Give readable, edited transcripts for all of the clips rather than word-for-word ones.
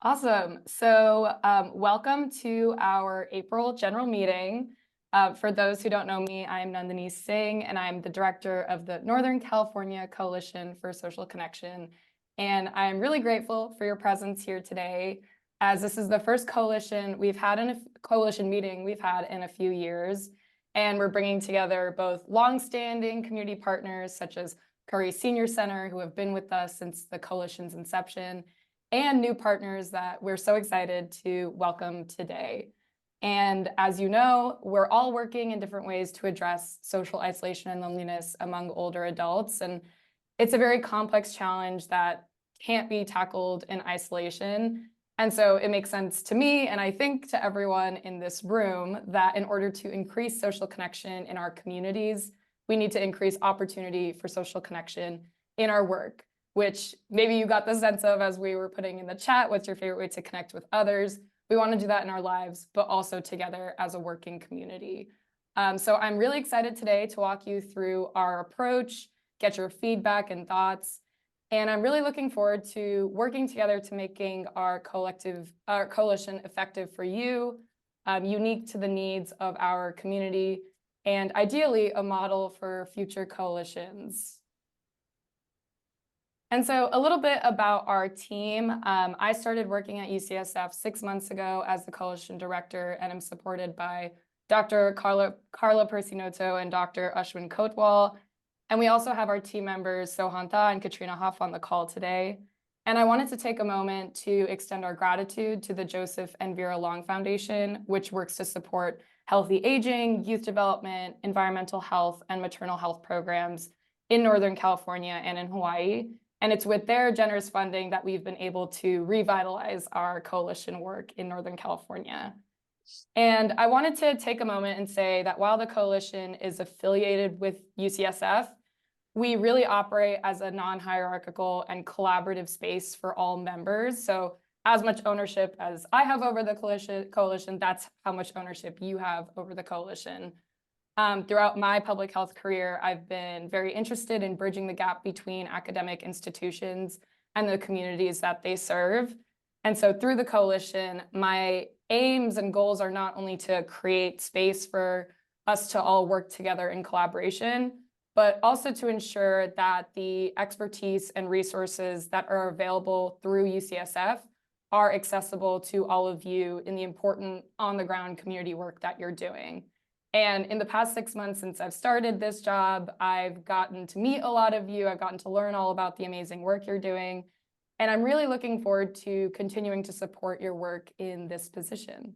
Awesome. So welcome to our April general meeting. For those who don't know me, I'm Nandini Singh, and I'm the director of the Northern California Coalition for Social Connection. And I'm really grateful for your presence here today, as this is the first coalition meeting we've had in a few years. And we're bringing together both longstanding community partners such as Curry Senior Center, who have been with us since the coalition's inception, and new partners that we're so excited to welcome today. And as you know, we're all working in different ways to address social isolation and loneliness among older adults. And it's a very complex challenge that can't be tackled in isolation. And so it makes sense to me, and I think to everyone in this room, that in order to increase social connection in our communities, we need to increase opportunity for social connection in our work, which maybe you got the sense of as we were putting in the chat, what's your favorite way to connect with others? We want to do that in our lives, but also together as a working community. So I'm really excited today to walk you through our approach, get your feedback and thoughts. And I'm really looking forward to working together to making our coalition effective for you, unique to the needs of our community, and ideally a model for future coalitions. And so a little bit about our team. I started working at UCSF 6 months ago as the coalition director, and I'm supported by Dr. Carla Persinotto and Dr. Ashwin Kotwal. And we also have our team members, Sohan Tha and Katrina Hoff, on the call today. And I wanted to take a moment to extend our gratitude to the Joseph and Vera Long Foundation, which works to support healthy aging, youth development, environmental health, and maternal health programs in Northern California and in Hawaii. And it's with their generous funding that we've been able to revitalize our coalition work in Northern California. And I wanted to take a moment and say that while the coalition is affiliated with UCSF, we really operate as a non-hierarchical and collaborative space for all members. So as much ownership as I have over the coalition, that's how much ownership you have over the coalition. Throughout my public health career, I've been very interested in bridging the gap between academic institutions and the communities that they serve. And so through the coalition, my aims and goals are not only to create space for us to all work together in collaboration, but also to ensure that the expertise and resources that are available through UCSF are accessible to all of you in the important on-the-ground community work that you're doing. And in the past 6 months since I've started this job, I've gotten to meet a lot of you. I've gotten to learn all about the amazing work you're doing. And I'm really looking forward to continuing to support your work in this position.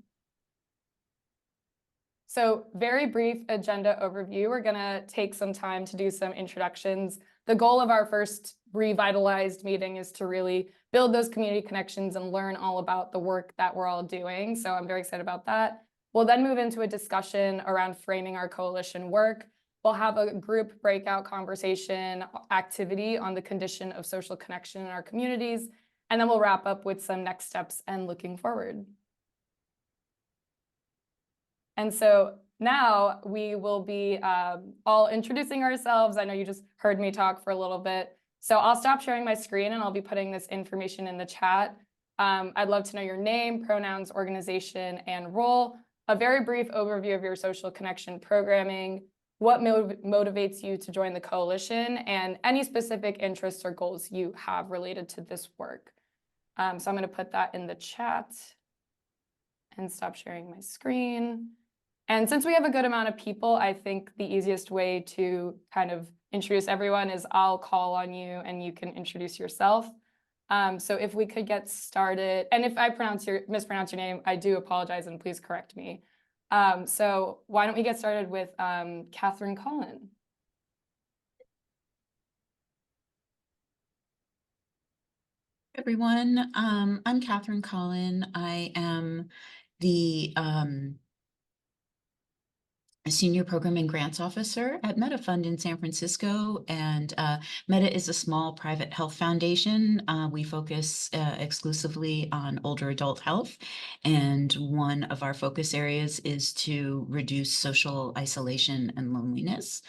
So very brief agenda overview. We're gonna take some time to do some introductions. The goal of our first revitalized meeting is to really build those community connections and learn all about the work that we're all doing. So I'm very excited about that. We'll then move into a discussion around framing our coalition work. We'll have a group breakout conversation activity on the condition of social connection in our communities, and then we'll wrap up with some next steps and looking forward. And so now we will be all introducing ourselves. I know you just heard me talk for a little bit. So I'll stop sharing my screen and I'll be putting this information in the chat. I'd love to know your name, pronouns, organization, and role, a very brief overview of your social connection programming, what motivates you to join the coalition, and any specific interests or goals you have related to this work. So I'm going to put that in the chat and stop sharing my screen. And since we have a good amount of people, I think the easiest way to kind of introduce everyone is I'll call on you and you can introduce yourself. So if we could get started, and if I mispronounce your name, I do apologize and please correct me. So why don't we get started with Catherine Collin? Everyone, I'm Catherine Collin. I am the Senior Program and Grants Officer at Meta Fund in San Francisco, and Meta is a small private health foundation. We focus exclusively on older adult health, and one of our focus areas is to reduce social isolation and loneliness.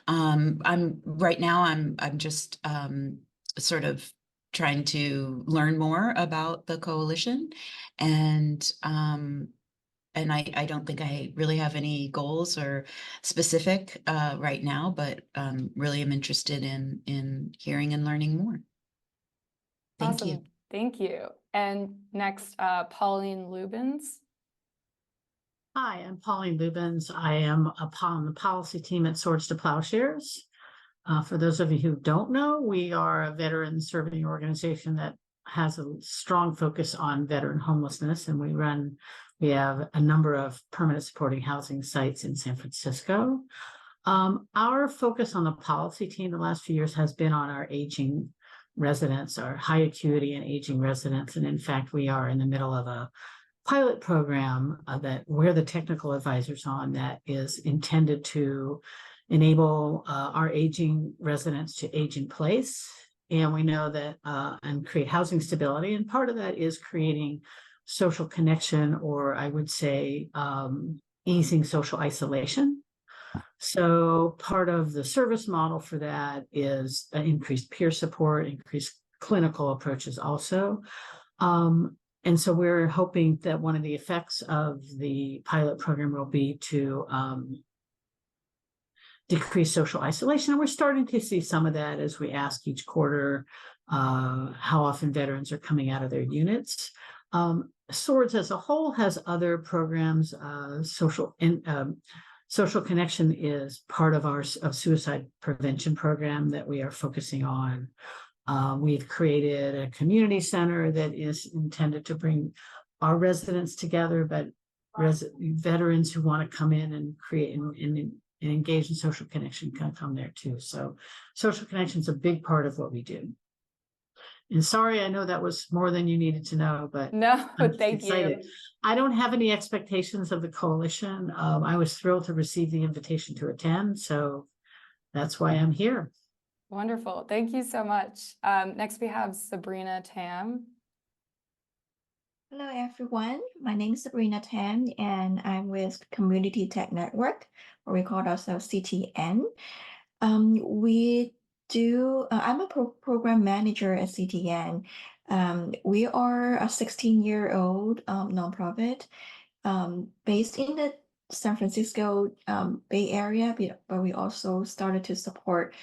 Right now I'm just sort of trying to learn more about the coalition, and I don't think I really have any goals or specific right now, but really am interested in hearing and learning more. Thank you. Awesome. Thank you. And next, Pauline Lubens. Hi, I'm Pauline Lubens. I am upon the policy team at Swords to Plowshares. For those of you who don't know, we are a veteran serving organization that has a strong focus on veteran homelessness, and we have a number of permanent supporting housing sites in San Francisco. Our focus on the policy team the last few years has been on our aging residents, our high acuity and aging residents. And in fact, we are in the middle of a pilot program that we're the technical advisors on, that is intended to enable our aging residents to age in place. And we know that and create housing stability. And part of that is creating social connection, or I would say easing social isolation. So part of the service model for that is increased peer support, increased clinical approaches also. And so we're hoping that one of the effects of the pilot program will be to decrease social isolation. And we're starting to see some of that as we ask each quarter how often veterans are coming out of their units. Swords as a whole has other programs. Social connection is part of our suicide prevention program that we are focusing on. We've created a community center that is intended to bring our residents together, but veterans who want to come in and create and engage in social connection can come there too. So social connection is a big part of what we do. And sorry, I know that was more than you needed to know, but No, I'm thank excited. you. I don't have any expectations of the coalition. I was thrilled to receive the invitation to attend, so that's why I'm here. Wonderful. Thank you so much. Next, we have Sabrina Tam. Hello, everyone. My name is Sabrina Tan, and I'm with Community Tech Network, or we call ourselves CTN. I'm a program manager at CTN. We are a 16-year-old nonprofit based in the San Francisco Bay Area, but we also started to support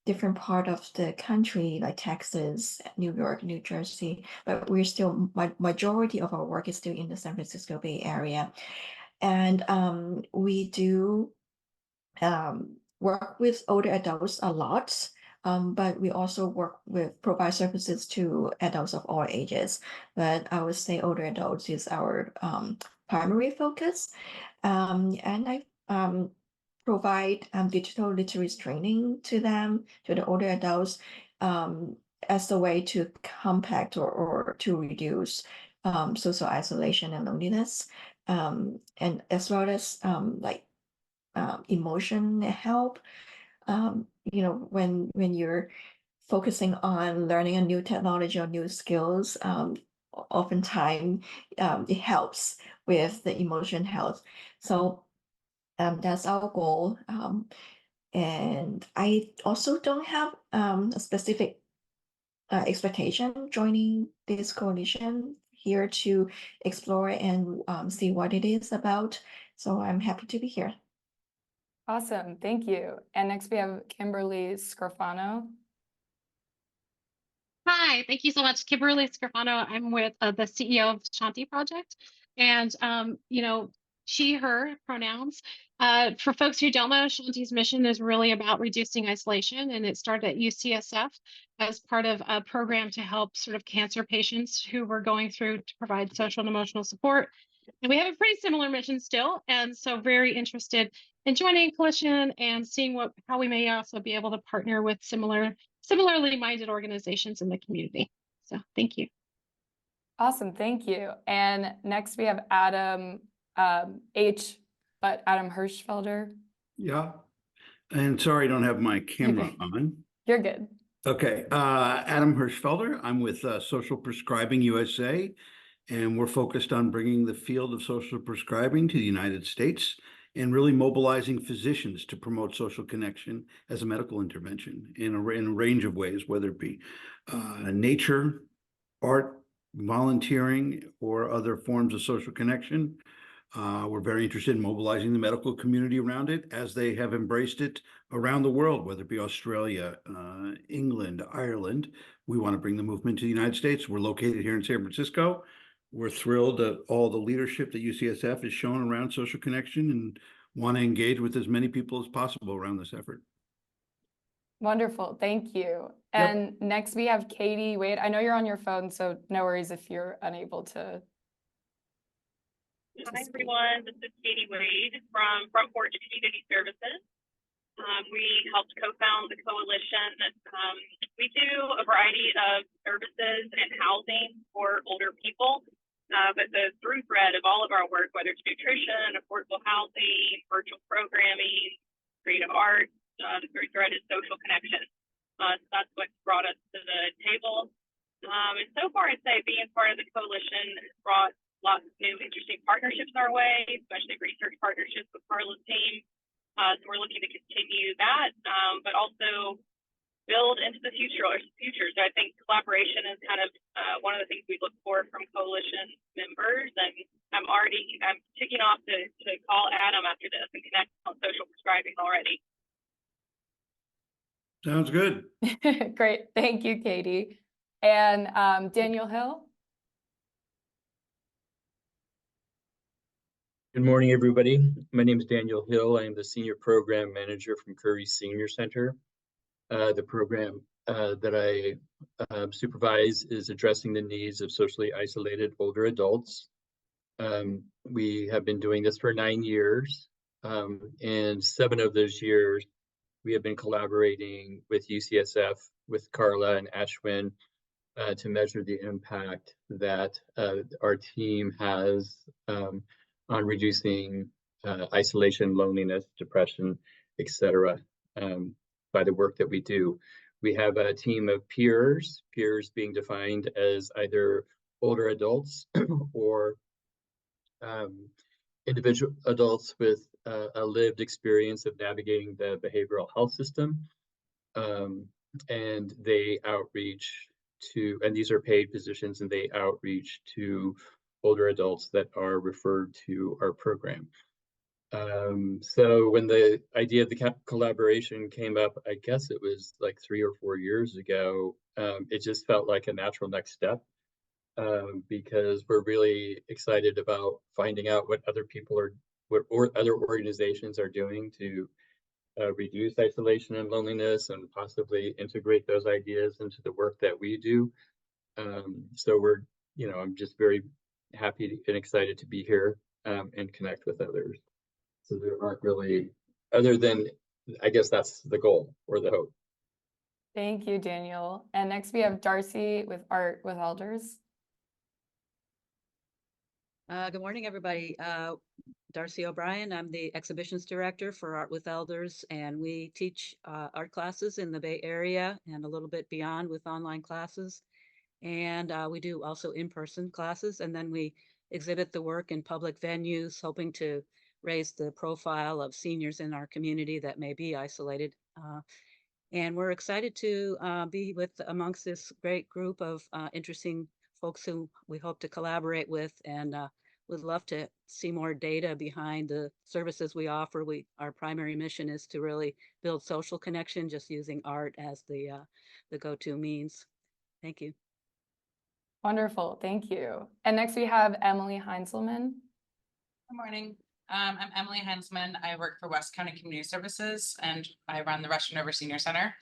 different part of the country, like Texas, New York, New Jersey, but we're still, majority of our work is still in the San Francisco Bay Area. And we do work with older adults a lot, but we also provide services to adults of all ages. But I would say older adults is our primary focus. And I provide digital literacy training to them, to the older adults, as a way to compact or to reduce social isolation and loneliness, and as well as emotion help. When you're focusing on learning a new technology or new skills, oftentimes it helps with the emotion health. So that's our goal. And I also don't have a specific expectation joining this coalition, here to explore and see what it is about. So I'm happy to be here. Awesome. Thank you. And next, we have Kimberly Scarfano. Hi, thank you so much. Kimberly Scarfano. I'm with the CEO of Shanti Project, and she, her pronouns. For folks who don't know, Shanti's mission is really about reducing isolation, and it started at UCSF as part of a program to help sort of cancer patients who were going through to provide social and emotional support. And we have a pretty similar mission still, and so very interested in joining a coalition and seeing how we may also be able to partner with similarly minded organizations in the community. So thank you. Awesome. Thank you. And next, we have Adam Adam Hirschfelder. Yeah. And sorry, I don't have my camera on. You're good. Okay. Adam Hirschfelder. I'm with Social Prescribing USA, and we're focused on bringing the field of social prescribing to the United States and really mobilizing physicians to promote social connection as a medical intervention in a range of ways, whether it be nature, art, volunteering, or other forms of social connection. We're very interested in mobilizing the medical community around it as they have embraced it around the world, whether it be Australia, England, Ireland. We want to bring the movement to the United States. We're located here in San Francisco. We're thrilled at all the leadership that UCSF has shown around social connection and want to engage with as many people as possible around this effort. Wonderful, thank you. Yep. And next we have Katie Wade. I know you're on your phone, so no worries if you're unable to. Hi, everyone. This is Katie Wade from Front Porch Community Services. We helped co-found the coalition. We do a variety of services and housing for older people, but the through thread of all of our work, whether it's nutrition, affordable housing, virtual programming, creative arts, the through thread is social connection. So that's what brought us to the table. And so far, I'd say being part of the coalition has brought lots of new interesting partnerships our way, especially research partnerships with Carla's team. So we're looking to continue that, but also build into the future. So I think collaboration is kind of one of the things we look for from coalition members. And I'm ticking off to call Adam after this and connect on social prescribing already. Sounds good. Great, thank you, Katie. And Daniel Hill. Good morning, everybody. My name is Daniel Hill. I am the Senior Program Manager from Curry Senior Center. The program that I supervise is addressing the needs of socially isolated older adults. We have been doing this for 9 years, and 7 of those years we have been collaborating with UCSF, with Carla and Ashwin, to measure the impact that our team has on reducing isolation, loneliness, depression, etc. By the work that we do. We have a team of peers being defined as either older adults or individual adults with a lived experience of navigating the behavioral health system. And they outreach to, and these are paid positions, and they outreach to older adults that are referred to our program. So when the idea of the collaboration came up, I guess it was like 3 or 4 years ago, it just felt like a natural next step, because we're really excited about finding out what other people are, what other organizations are doing to reduce isolation and loneliness, and possibly integrate those ideas into the work that we do. So we're, I'm just very happy and excited to be here and connect with others. So there aren't really, other than, I guess that's the goal or the hope. Thank you, Daniel. And next we have Darcy with Art with Elders. Good morning, everybody. Darcy O'Brien. I'm the exhibitions director for Art with Elders, and we teach art classes in the Bay Area and a little bit beyond with online classes. And we do also in-person classes, and then we exhibit the work in public venues, hoping to raise the profile of seniors in our community that may be isolated. And we're excited to be amongst this great group of interesting folks who we hope to collaborate with, and would love to see more data behind the services we offer. Our primary mission is to really build social connection, just using art as the go-to means. Thank you. Wonderful, thank you. And next we have Emily Heinzelman. Good morning. I'm Emily Heinzelman. I work for West County Community Services, and I run the Russian River Senior Center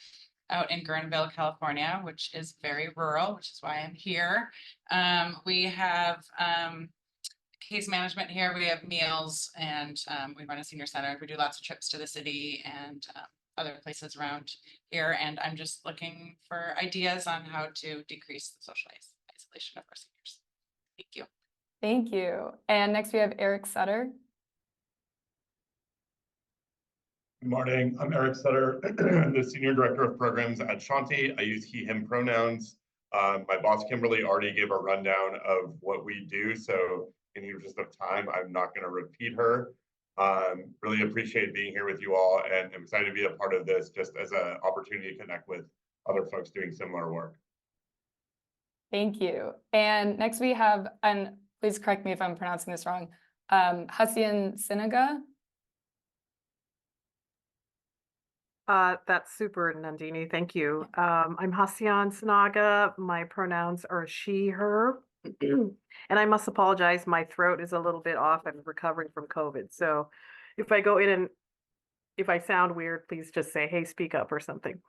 out in Guerneville, California, which is very rural, which is why I'm here. We have case management here. We have meals, and we run a senior center. We do lots of trips to the city and other places around here. And I'm just looking for ideas on how to decrease the social isolation of our seniors. Thank you. Thank you. And next we have Eric Sutter. Good morning, I'm Eric Sutter, the Senior Director of Programs at Shanti. I use he, him pronouns. My boss, Kimberly, already gave a rundown of what we do, so in the interest of time, I'm not going to repeat her. Really appreciate being here with you all, and I'm excited to be a part of this just as an opportunity to connect with other folks doing similar work. Thank you. And next we have, and please correct me if I'm pronouncing this wrong, Hasian Sinaga. That's super, Nandini. Thank you. I'm Hasian Sinaga. My pronouns are she, her. And I must apologize, my throat is a little bit off. I'm recovering from COVID. So if I go in and if I sound weird, please just say, hey, speak up or something.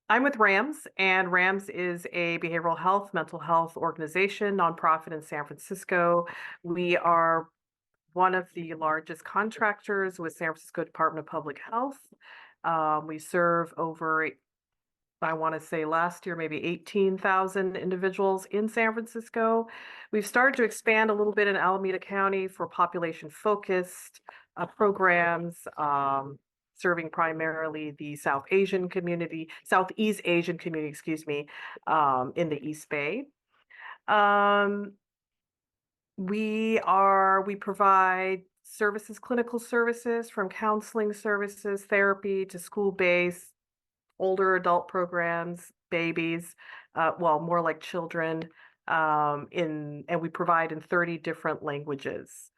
I'm with RAMS, and RAMS is a behavioral health, mental health organization, nonprofit in San Francisco. We are one of the largest contractors with San Francisco Department of Public Health. We serve over, I want to say last year, maybe 18,000 individuals in San Francisco. We've started to expand a little bit in Alameda County for population-focused programs, serving primarily the Southeast Asian community, excuse me, in the East Bay. We provide services, clinical services, from counseling services, therapy to school-based, older adult programs, babies, well, more like children, and we provide in 30 different languages.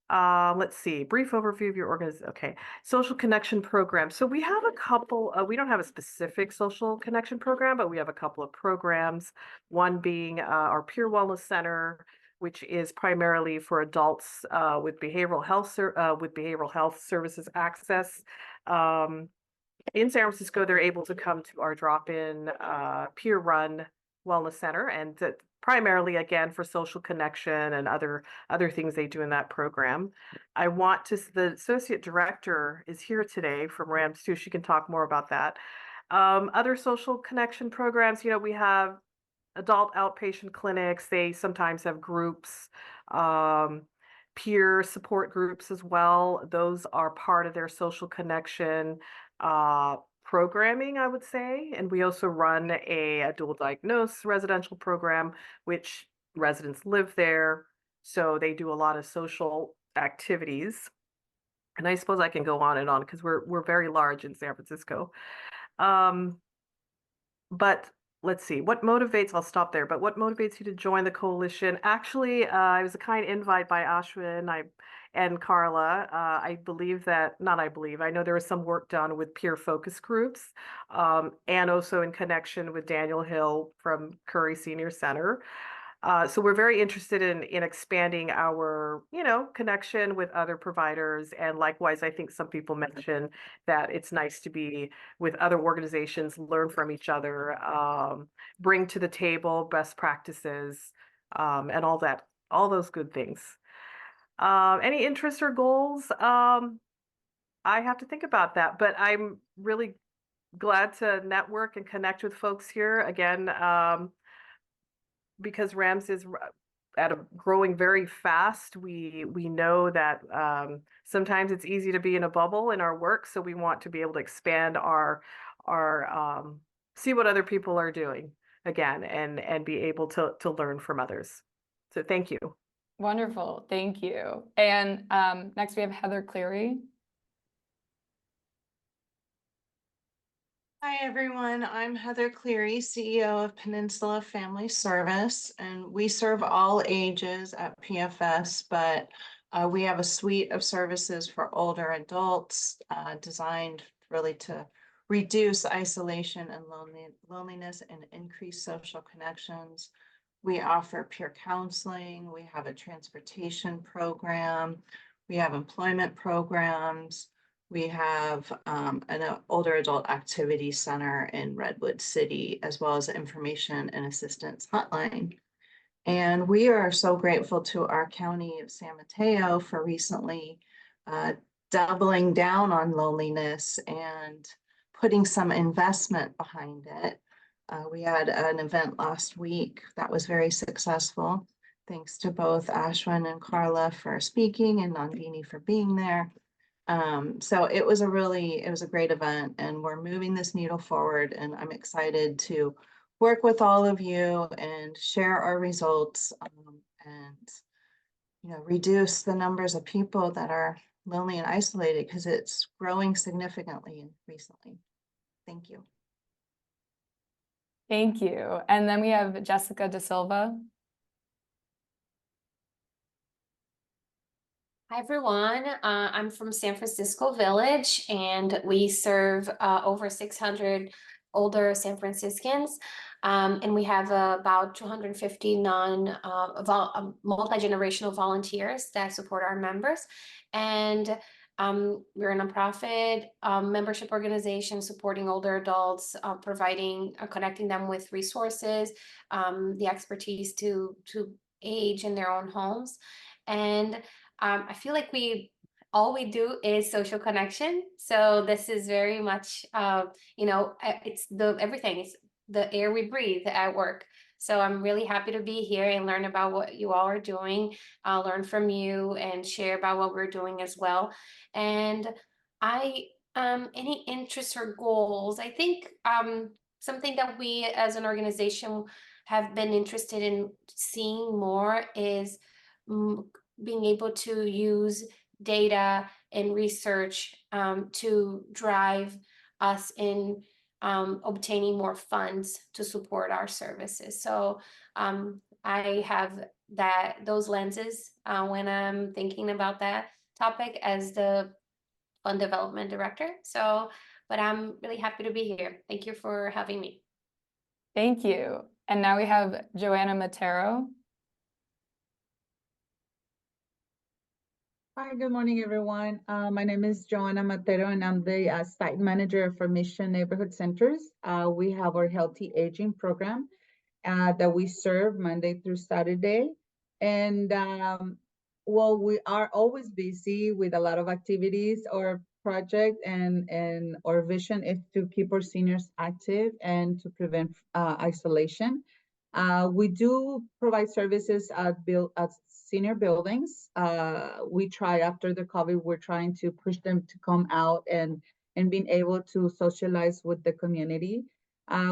Let's see, brief overview of your organization. Okay, social connection program. So we have a couple, we don't have a specific social connection program, but we have a couple of programs, one being our Peer Wellness Center, which is primarily for adults with behavioral health services access. In San Francisco, they're able to come to our drop-in peer-run wellness center, and primarily, again, for social connection and other things they do in that program. The associate director is here today from RAMS too. She can talk more about that. Other social connection programs, we have adult outpatient clinics. They sometimes have groups, peer support groups as well. Those are part of their social connection programming, I would say. And we also run a dual diagnosis residential program, which residents live there. So they do a lot of social activities. And I suppose I can go on and on because we're very large in San Francisco. But let's see, I'll stop there, but what motivates you to join the coalition? Actually, it was a kind invite by Ashwin and Carla. I know there was some work done with peer focus groups, and also in connection with Daniel Hill from Curry Senior Center. So we're very interested in expanding our, connection with other providers. And likewise, I think some people mentioned that it's nice to be with other organizations, learn from each other, bring to the table best practices, and all those good things. Any interests or goals? I have to think about that, but I'm really glad to network and connect with folks here again. Because RAMS is growing very fast. We know that sometimes it's easy to be in a bubble in our work, so we want to be able to expand our see what other people are doing again, and be able to learn from others. So thank you. Wonderful, thank you. And next we have Heather Cleary. Hi, everyone. I'm Heather Cleary, CEO of Peninsula Family Service, and we serve all ages at PFS, but we have a suite of services for older adults designed really to reduce isolation and loneliness and increase social connections. We offer peer counseling. We have a transportation program. We have employment programs. We have an older adult activity center in Redwood City, as well as an information and assistance hotline. And we are so grateful to our county of San Mateo for recently doubling down on loneliness and putting some investment behind it. We had an event last week that was very successful. Thanks to both Ashwin and Carla for speaking and Nandini for being there. So it was a great event, and we're moving this needle forward, and I'm excited to work with all of you and share our results, and reduce the numbers of people that are lonely and isolated, because it's growing significantly recently. Thank you. Thank you. And then we have Jessica Da Silva. Hi, everyone. I'm from San Francisco Village, and we serve over 600 older San Franciscans. And we have about 250 multi-generational volunteers that support our members. And we're a nonprofit membership organization supporting older adults, connecting them with resources, the expertise to age in their own homes. And I feel like all we do is social connection. So this is very much, it's everything. It's the air we breathe at work. So I'm really happy to be here and learn about what you all are doing. I'll learn from you and share about what we're doing as well. And any interests or goals, I think something that we as an organization have been interested in seeing more is being able to use data and research to drive us in obtaining more funds to support our services. So I have those lenses when I'm thinking about that topic as the fund development director. But I'm really happy to be here. Thank you for having me. Thank you. And now we have Joanna Matero. Hi, good morning, everyone. My name is Joanna Matero, and I'm the site manager for Mission Neighborhood Centers. We have our Healthy Aging program that we serve Monday through Saturday. And well, we are always busy with a lot of activities. Our project and our vision is to keep our seniors active and to prevent isolation. We do provide services at senior buildings. We try after the COVID, we're trying to push them to come out and being able to socialize with the community.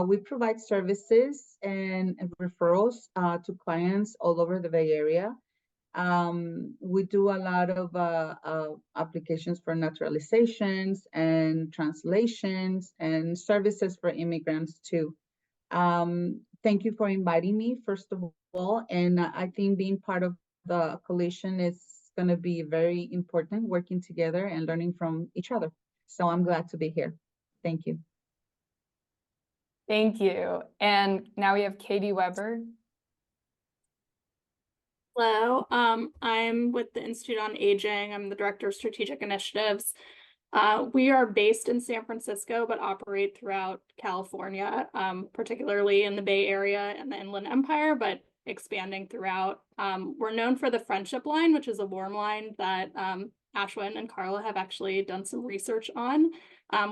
We provide services and referrals to clients all over the Bay Area. We do a lot of applications for naturalizations and translations and services for immigrants too. Thank you for inviting me, first of all. And I think being part of the coalition is going to be very important, working together and learning from each other. So I'm glad to be here. Thank you. Thank you. And now we have Katie Weber. Hello, I'm with the Institute on Aging. I'm the Director of Strategic Initiatives. We are based in San Francisco, but operate throughout California, particularly in the Bay Area and the Inland Empire, but expanding throughout. We're known for the Friendship Line, which is a warm line that Ashwin and Carla have actually done some research on,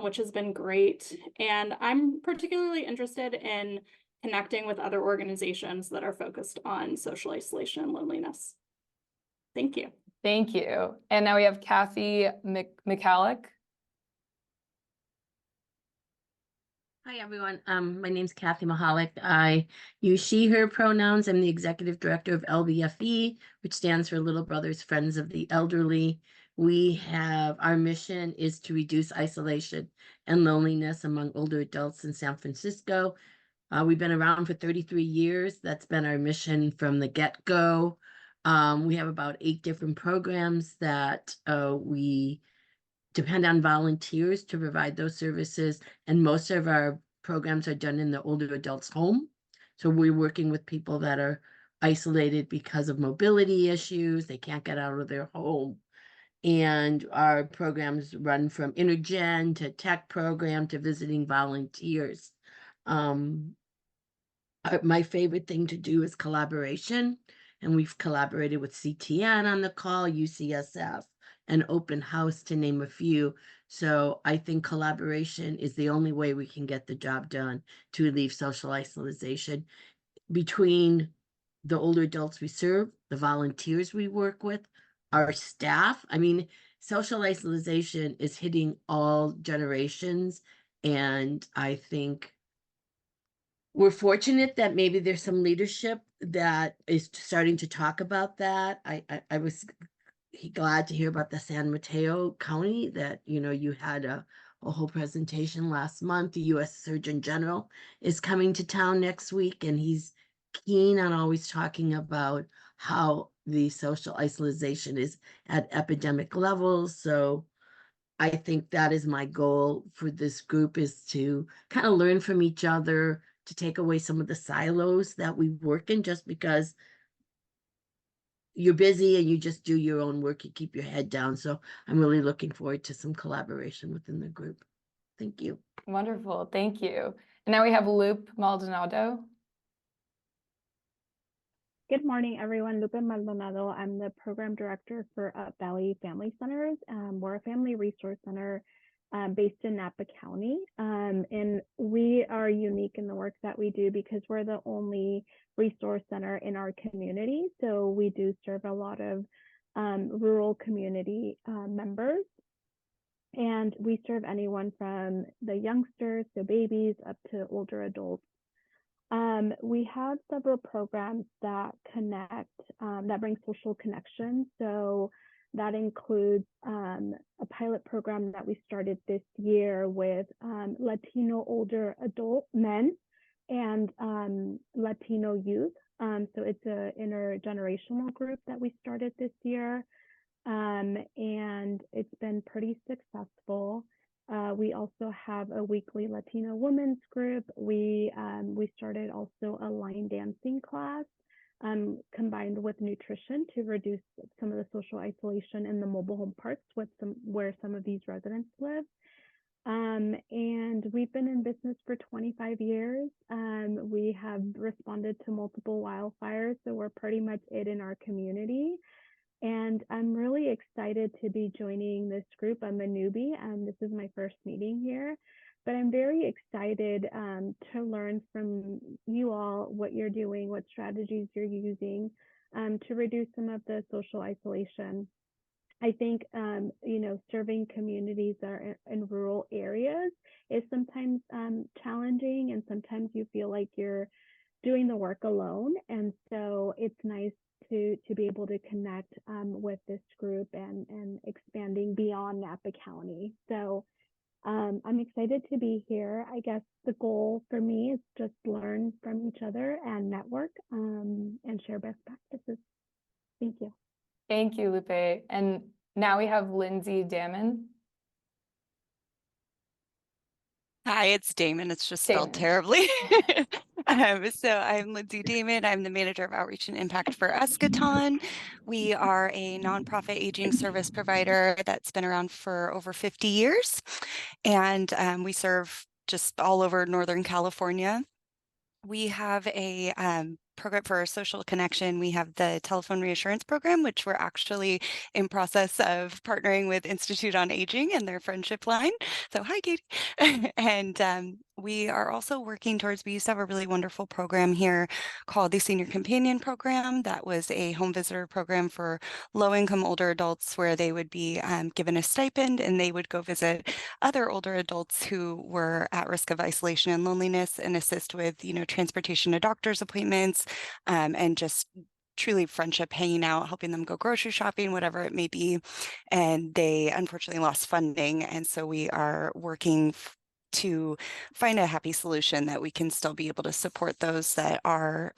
which has been great. And I'm particularly interested in connecting with other organizations that are focused on social isolation and loneliness. Thank you. Thank you. And now we have Kathy McCallick. Hi, everyone. My name's Kathy Mahalik. I use she, her pronouns. I'm the executive director of LBFE, which stands for Little Brothers Friends of the Elderly. Our mission is to reduce isolation and loneliness among older adults in San Francisco. We've been around for 33 years. That's been our mission from the get-go. We have about 8 different programs that we depend on volunteers to provide those services, and most of our programs are done in the older adults' home. So we're working with people that are isolated because of mobility issues. They can't get out of their home. And our programs run from intergen to tech program to visiting volunteers. My favorite thing to do is collaboration, and we've collaborated with CTN on the call, UCSF, and Open House, to name a few. So I think collaboration is the only way we can get the job done to relieve social isolation between the older adults we serve, the volunteers we work with, our staff. I mean, social isolation is hitting all generations, and I think we're fortunate that maybe there's some leadership that is starting to talk about that. I was glad to hear about the San Mateo County that, you had a whole presentation last month. The U.S. Surgeon General is coming to town next week, and he's keen on always talking about how the social isolation is at epidemic levels. So I think that is my goal for this group, is to kind of learn from each other, to take away some of the silos that we work in, just because you're busy and you just do your own work, you keep your head down. So I'm really looking forward to some collaboration within the group. Thank you. Wonderful, thank you. And now we have Lupe Maldonado. Good morning, everyone. Lupe Maldonado. I'm the program director for Up Valley Family Centers. We're a family resource center based in Napa County. And we are unique in the work that we do because we're the only resource center in our community. So we do serve a lot of rural community members. And we serve anyone from the youngsters, so babies, up to older adults. We have several programs that connect, that bring social connection. So that includes a pilot program that we started this year with Latino older adult men and Latino youth. So it's an intergenerational group that we started this year, and it's been pretty successful. We also have a weekly Latino women's group. We started also a line dancing class combined with nutrition to reduce some of the social isolation in the mobile home parks where some of these residents live. And we've been in business for 25 years. We have responded to multiple wildfires, so we're pretty much it in our community. And I'm really excited to be joining this group. I'm a newbie, and this is my first meeting here, but I'm very excited to learn from you all what you're doing, what strategies you're using to reduce some of the social isolation. I think, serving communities that are in rural areas is sometimes challenging, and sometimes you feel like you're doing the work alone. And so it's nice to be able to connect with this group and expanding beyond Napa County. So I'm excited to be here. I guess the goal for me is just learn from each other and network and share best practices. Thank you. Thank you, Lupe. And now we have Lindsay Damon. Hi, it's Damon. It's just spelled Damon. terribly. So I'm Lindsay Damon. I'm the manager of outreach and impact for Eschaton. We are a nonprofit aging service provider that's been around for over 50 years. And we serve just all over Northern California. We have a program for social connection. We have the telephone reassurance program, which we're actually in process of partnering with Institute on Aging and their friendship line. So hi, Katie. And we are also working towards, we used to have a really wonderful program here called the Senior Companion Program. That was a home visitor program for low-income older adults where they would be given a stipend and they would go visit other older adults who were at risk of isolation and loneliness and assist with, transportation to doctor's appointments and just truly friendship, hanging out, helping them go grocery shopping, whatever it may be. And they unfortunately lost funding. And so we are working to find a happy solution that we can still be able to support those that are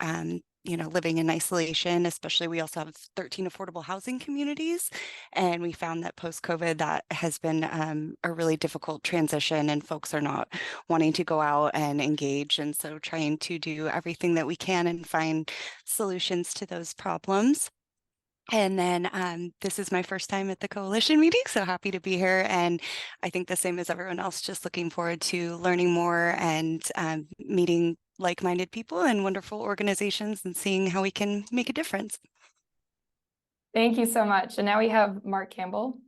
living in isolation. Especially, we also have 13 affordable housing communities, and we found that post-COVID that has been a really difficult transition, and folks are not wanting to go out and engage, and so trying to do everything that we can and find solutions to those problems. And then this is my first time at the coalition meeting, so happy to be here. And I think the same as everyone else, just looking forward to learning more and meeting like-minded people and wonderful organizations and seeing how we can make a difference. Thank you so much. And now we have Mark Campbell.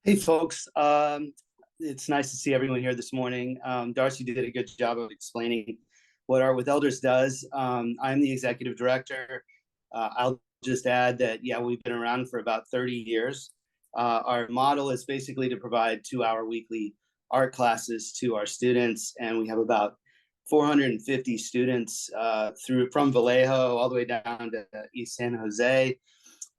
Hey, folks. It's nice to see everyone here this morning. Darcy did a good job of explaining what Art with Elders does. I'm the executive director. I'll just add that, yeah, we've been around for about 30 years. Our model is basically to provide 2-hour weekly art classes to our students, and we have about 450 students from Vallejo all the way down to East San Jose.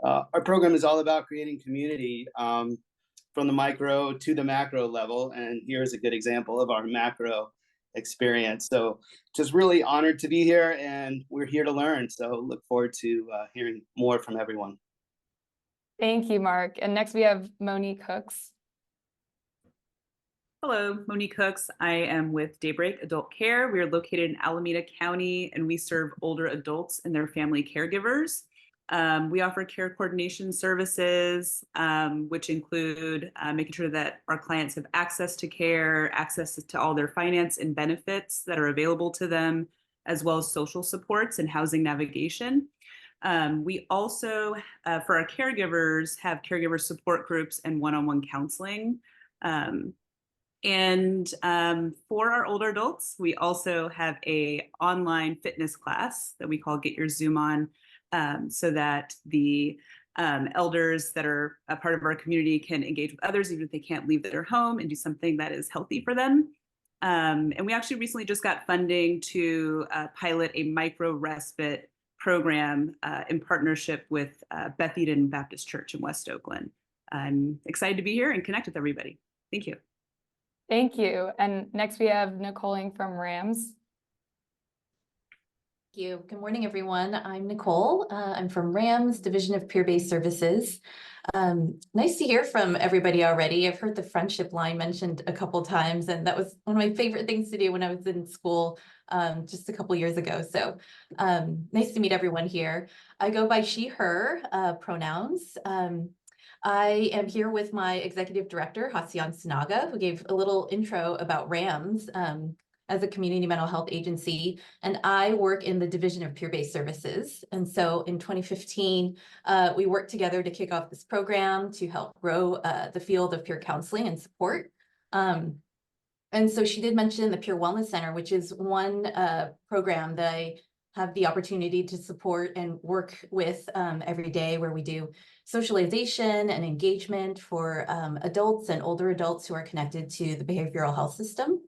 Our program is all about creating community from the micro to the macro level. And here's a good example of our macro experience. So just really honored to be here, and we're here to learn. So look forward to hearing more from everyone. Thank you, Mark. And next we have Monique Hooks. Hello, Monique Hooks. I am with Daybreak Adult Care. We are located in Alameda County, and we serve older adults and their family caregivers. We offer care coordination services, which include making sure that our clients have access to care, access to all their finance and benefits that are available to them, as well as social supports and housing navigation. We also, for our caregivers, have caregiver support groups and one-on-one counseling. For our older adults, we also have an online fitness class that we call Get Your Zoom On, so that the elders that are a part of our community can engage with others, even if they can't leave their home, and do something that is healthy for them. And we actually recently just got funding to pilot a micro respite program in partnership with Beth Eden Baptist Church in West Oakland. I'm excited to be here and connect with everybody. Thank you. Thank you. And next we have Nicole from Rams. Thank you. Good morning, everyone. I'm Nicole. I'm from Rams, Division of Peer-Based Services. Nice to hear from everybody already. I've heard the friendship line mentioned a couple times, and that was one of my favorite things to do when I was in school just a couple years ago. So nice to meet everyone here. I go by she, her pronouns. I am here with my executive director, Hasyan Sinaga, who gave a little intro about Rams as a community mental health agency. And I work in the Division of Peer-Based Services. And so in 2015, we worked together to kick off this program to help grow the field of peer counseling and support. And so she did mention the Peer Wellness Center, which is one program that I have the opportunity to support and work with every day, where we do socialization and engagement for adults and older adults who are connected to the behavioral health system.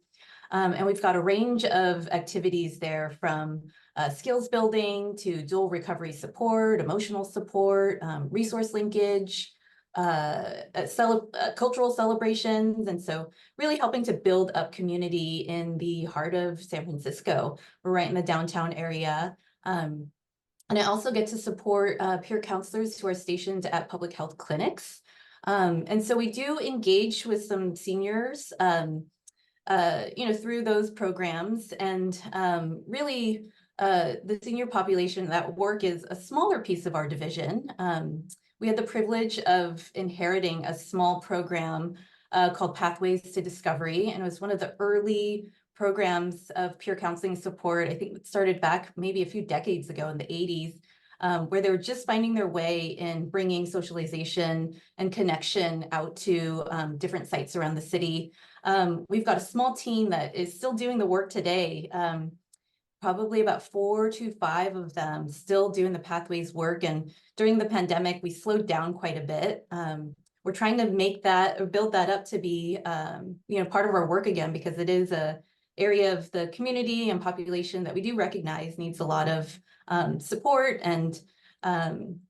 And we've got a range of activities there, from skills building to dual recovery support, emotional support, resource linkage, cultural celebrations. And so really helping to build up community in the heart of San Francisco. We're right in the downtown area. And I also get to support peer counselors who are stationed at public health clinics. And so we do engage with some seniors, through those programs. And really, the senior population that work is a smaller piece of our division. We had the privilege of inheriting a small program called Pathways to Discovery, and it was one of the early programs of peer counseling support. I think it started back maybe a few decades ago in the 80s, where they were just finding their way in bringing socialization and connection out to different sites around the city. We've got a small team that is still doing the work today, probably about 4 to 5 of them still doing the Pathways work. And during the pandemic, we slowed down quite a bit. We're trying to make that or build that up to be, part of our work again, because it is a area of the community and population that we do recognize needs a lot of support. And I'm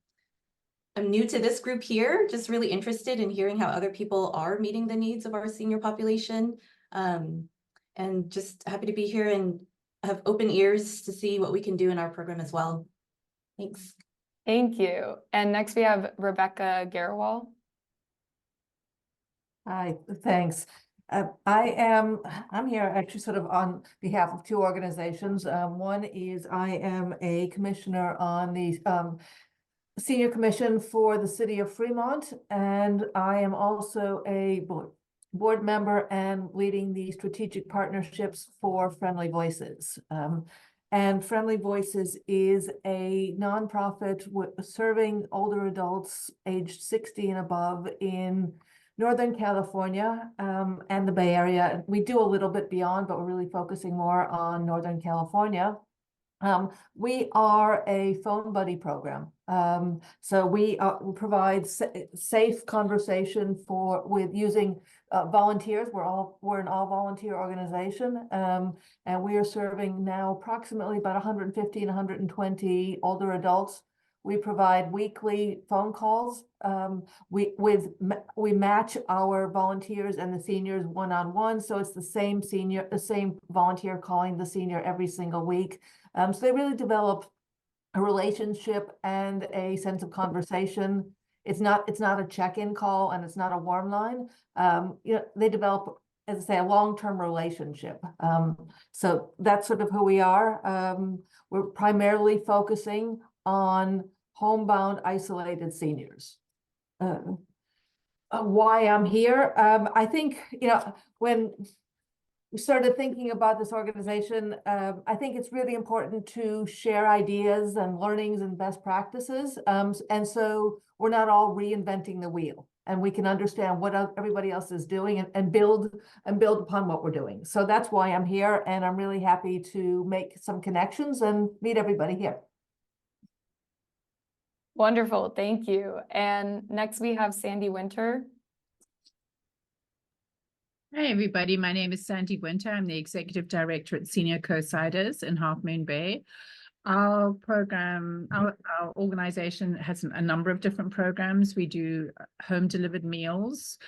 new to this group here, just really interested in hearing how other people are meeting the needs of our senior population. And just happy to be here and have open ears to see what we can do in our program as well. Thanks. Thank you. And next we have Rebecca Garwal. Hi, thanks. I'm here actually sort of on behalf of 2 organizations. One is I am a commissioner on the Senior Commission for the City of Fremont, and I am also a board member and leading the strategic partnerships for Friendly Voices. And Friendly Voices is a nonprofit serving older adults aged 60 and above in Northern California and the Bay Area. We do a little bit beyond, but we're really focusing more on Northern California. We are a phone buddy program. So we provide safe conversation with using volunteers. We're an all volunteer organization, and we are serving now approximately about 150 and 120 older adults. We provide weekly phone calls. We match our volunteers and the seniors one-on-one, so it's the same volunteer calling the senior every single week. So they really develop a relationship and a sense of conversation. It's not a check-in call and it's not a warm line. They develop, as I say, a long-term relationship. So that's sort of who we are. We're primarily focusing on homebound, isolated seniors. Why I'm here? I think, when we started thinking about this organization, I think it's really important to share ideas and learnings and best practices. And so we're not all reinventing the wheel, and we can understand what everybody else is doing and build upon what we're doing. So that's why I'm here, and I'm really happy to make some connections and meet everybody here. Wonderful, thank you. And next we have Sandy Winter. Hi, everybody. My name is Sandy Winter. I'm the Executive Director at Senior Co-Siders in Half Moon Bay. Our program, our organization has a number of different programs. We do home delivered meals,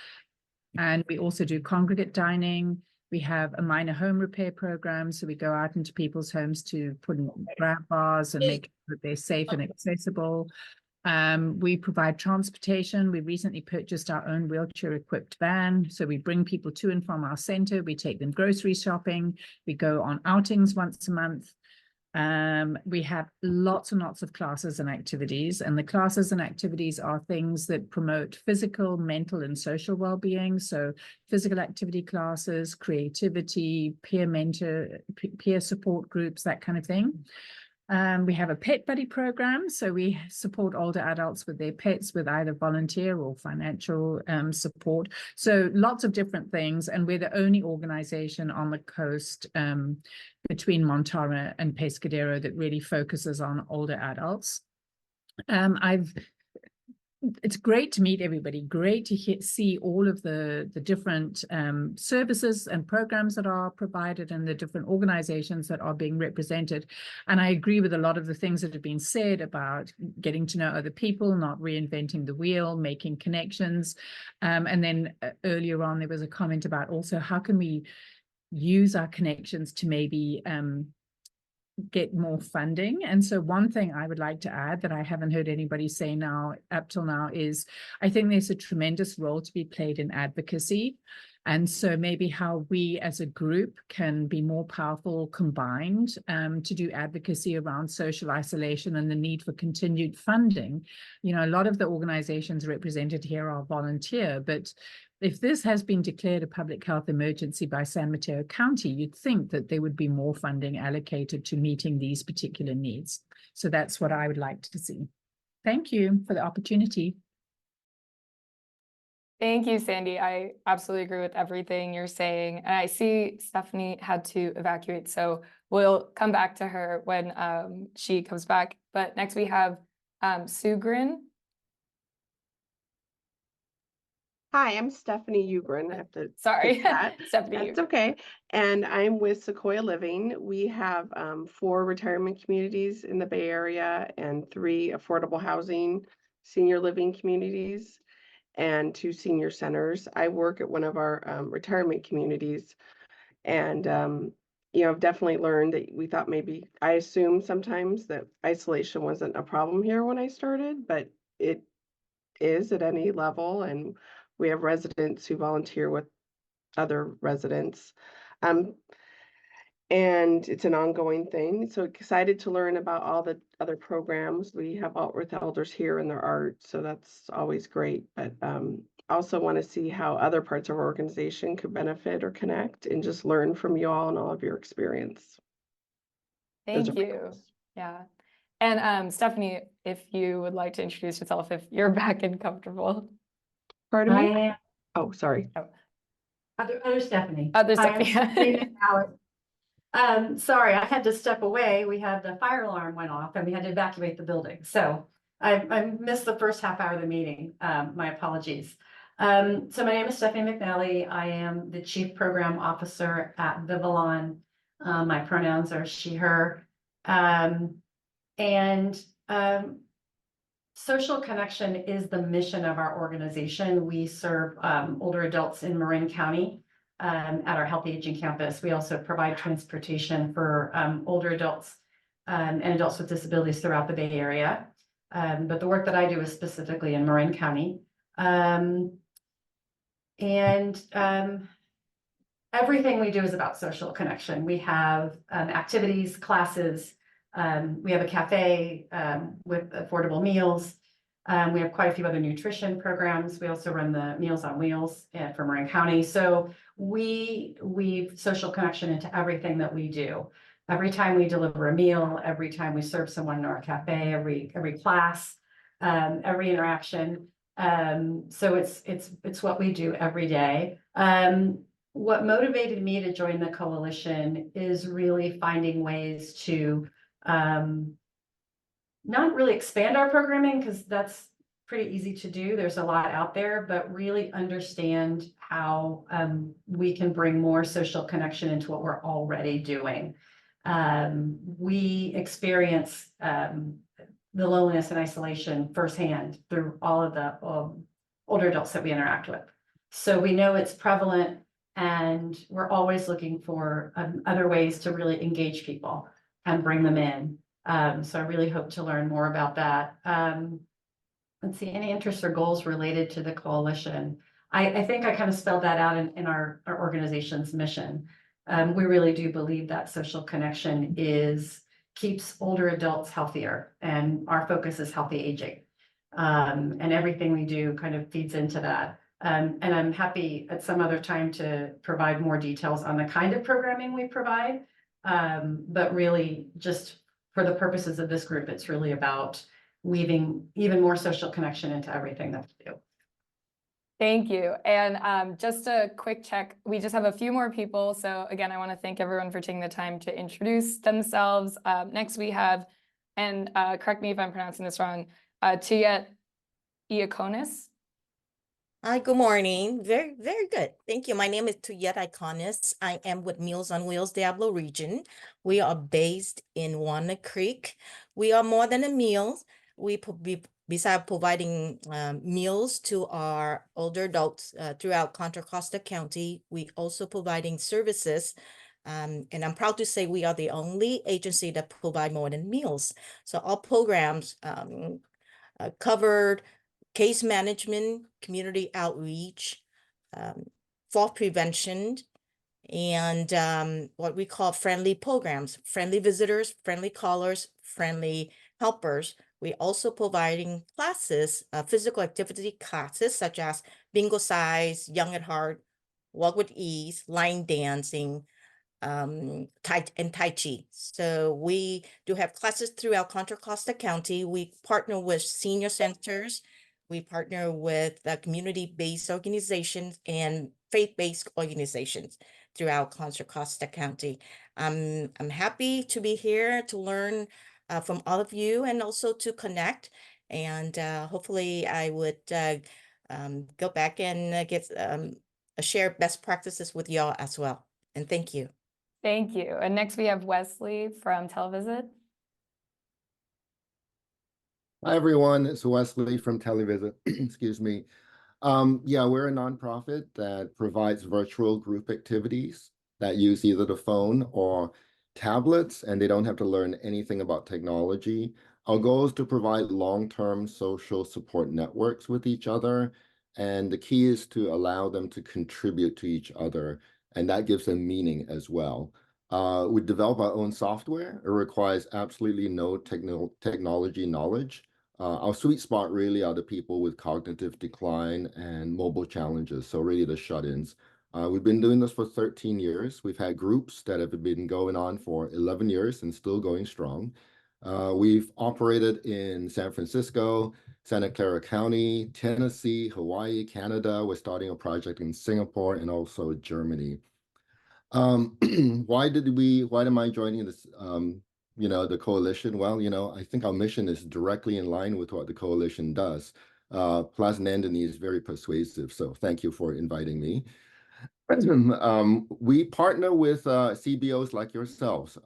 and we also do congregate dining. We have a minor home repair program. So we go out into people's homes to put in grab bars and make sure that they're safe and accessible. We provide transportation. We recently purchased our own wheelchair-equipped van. So we bring people to and from our center. We take them grocery shopping. We go on outings once a month. We have lots and lots of classes and activities. And the classes and activities are things that promote physical, mental, and social well-being. So physical activity classes, creativity, peer support groups, that kind of thing. We have a pet buddy program, so we support older adults with their pets with either volunteer or financial support. So lots of different things, and we're the only organization on the coast between Montara and Pescadero that really focuses on older adults. It's great to meet everybody, great to see all of the different services and programs that are provided and the different organizations that are being represented. And I agree with a lot of the things that have been said about getting to know other people, not reinventing the wheel, making connections. And then earlier on, there was a comment about also how can we use our connections to maybe get more funding. And so one thing I would like to add that I haven't heard anybody say now up till now is I think there's a tremendous role to be played in advocacy. And so maybe how we as a group can be more powerful combined to do advocacy around social isolation and the need for continued funding. You know, a lot of the organizations represented here are volunteer, but if this has been declared a public health emergency by San Mateo County, you'd think that there would be more funding allocated to meeting these particular needs. So that's what I would like to see. Thank you for the opportunity. Thank you, Sandy. I absolutely agree with everything you're saying. And I see Stephanie had to evacuate, so we'll come back to her when she comes back. But next we have Sugrin. Hi, I'm Stephanie Ugrin. I have to Sorry, fix that. Stephanie. That's okay. And I'm with Sequoia Living. We have 4 retirement communities in the Bay Area and 3 affordable housing senior living communities and 2 senior centers. I work at one of our retirement communities, and I've definitely learned that we thought maybe, I assumed sometimes that isolation wasn't a problem here when I started, but it is at any level, and we have residents who volunteer with other residents. And it's an ongoing thing. So excited to learn about all the other programs. We have Alt-Worth Elders here in their art, so that's always great. But also want to see how other parts of our organization could benefit or connect and just learn from you all and all of your experience. Thank you. Yeah. And Stephanie, if you would like to introduce yourself, if you're back and comfortable. Pardon me? I am. Oh, sorry. Other Stephanie. Other Hi, I'm Stephanie. Stephanie Alex. Sorry, I had to step away. We had the fire alarm went off and we had to evacuate the building. So I missed the first half hour of the meeting. My apologies. So my name is Stephanie McNally. I am the Chief Program Officer at Vivalon. My pronouns are she, her. And social connection is the mission of our organization. We serve older adults in Marin County at our Healthy Aging campus. We also provide transportation for older adults and adults with disabilities throughout the Bay Area. But the work that I do is specifically in Marin County. Everything we do is about social connection. We have activities, classes. We have a cafe with affordable meals. We have quite a few other nutrition programs. We also run the Meals on Wheels for Marin County. So we weave social connection into everything that we do. Every time we deliver a meal, every time we serve someone in our cafe, every class, every interaction. So it's what we do every day. What motivated me to join the coalition is really finding ways to not really expand our programming, because that's pretty easy to do. There's a lot out there, but really understand how we can bring more social connection into what we're already doing. We experience the loneliness and isolation firsthand through all of the older adults that we interact with. So we know it's prevalent, and we're always looking for other ways to really engage people and bring them in. So I really hope to learn more about that. Let's see, any interests or goals related to the coalition? I think I kind of spelled that out in our organization's mission. We really do believe that social connection keeps older adults healthier, and our focus is healthy aging. And everything we do kind of feeds into that. And I'm happy at some other time to provide more details on the kind of programming we provide. But really, just for the purposes of this group, it's really about weaving even more social connection into everything that we do. Thank you. And just a quick check, we just have a few more people. So again, I want to thank everyone for taking the time to introduce themselves. Next we have, and correct me if I'm pronouncing this wrong, Tuyet Iaconis. Hi, good morning. Very, very good. Thank you. My name is Tuyet Iconis. I am with Meals on Wheels Diablo region. We are based in Walnut Creek. We are more than a meal. Besides providing meals to our older adults throughout Contra Costa County, we also providing services. And I'm proud to say we are the only agency that provide more than meals. So our programs covered case management, community outreach, fall prevention, and what we call friendly programs, friendly visitors, friendly callers, friendly helpers. We also providing classes, physical activity classes such as bingo size, young at heart, walk with ease, line dancing, Tai Chi. So we do have classes throughout Contra Costa County. We partner with senior centers. We partner with community-based organizations and faith-based organizations throughout Contra Costa County. I'm happy to be here to learn from all of you and also to connect. And hopefully I would go back and share best practices with y'all as well. And thank you. Thank you. And next we have Wesley from Televisit. Hi, everyone. It's Wesley from Televisit. Excuse me. Yeah, we're a nonprofit that provides virtual group activities that use either the phone or tablets, and they don't have to learn anything about technology. Our goal is to provide long-term social support networks with each other, and the key is to allow them to contribute to each other, and that gives them meaning as well. We develop our own software. It requires absolutely no technology knowledge. Our sweet spot really are the people with cognitive decline and mobile challenges, so really the shut-ins. We've been doing this for 13 years. We've had groups that have been going on for 11 years and still going strong. We've operated in San Francisco, Santa Clara County, Tennessee, Hawaii, Canada. We're starting a project in Singapore and also Germany. Why am I joining this, the coalition? Well, I think our mission is directly in line with what the coalition does. Plasnandini is very persuasive, so thank you for inviting me. We partner with CBOs like yourselves.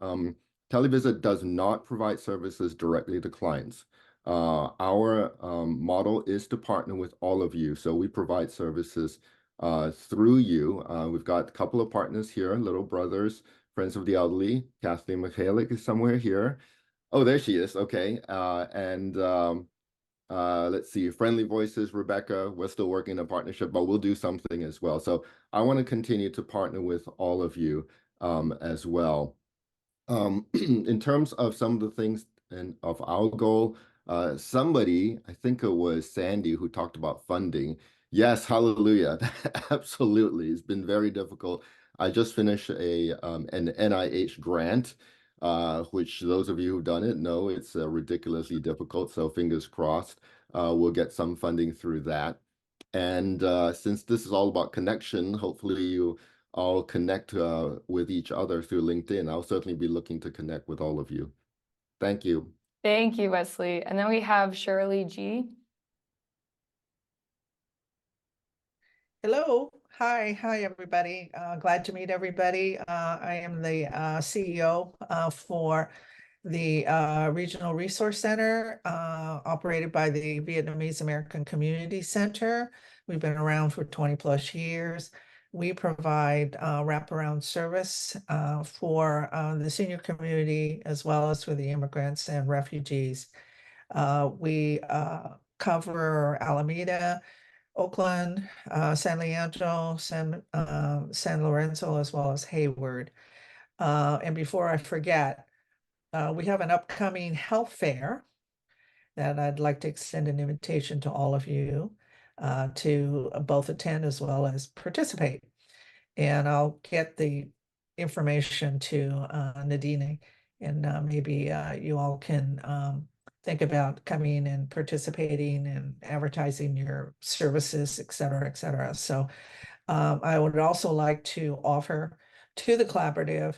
Televisit does not provide services directly to clients. Our model is to partner with all of you, so we provide services through you. We've got a couple of partners here, Little Brothers, Friends of the Elderly. Kathleen Michalik is somewhere here. Oh, there she is. Okay. Let's see, Friendly Voices, Rebecca, we're still working in a partnership, but we'll do something as well. So I want to continue to partner with all of you as well. In terms of some of the things and of our goal, somebody, I think it was Sandy, who talked about funding. Yes, hallelujah. Absolutely. It's been very difficult. I just finished an NIH grant, which those of you who've done it know it's ridiculously difficult. So fingers crossed, we'll get some funding through that. And since this is all about connection, hopefully you all connect with each other through LinkedIn. I'll certainly be looking to connect with all of you. Thank you. Thank you, Wesley. And then we have Shirley G. Hello. Hi, everybody. Glad to meet everybody. I am the CEO for the Regional Resource Center operated by the Vietnamese American Community Center. We've been around for 20 plus years. We provide wraparound service for the senior community as well as for the immigrants and refugees. We cover Alameda, Oakland, San Leandro, San Lorenzo, as well as Hayward. And before I forget, we have an upcoming health fair that I'd like to extend an invitation to all of you to both attend as well as participate. And I'll get the information to Nadine, and maybe you all can think about coming and participating and advertising your services, et cetera, et cetera. So I would also like to offer to the collaborative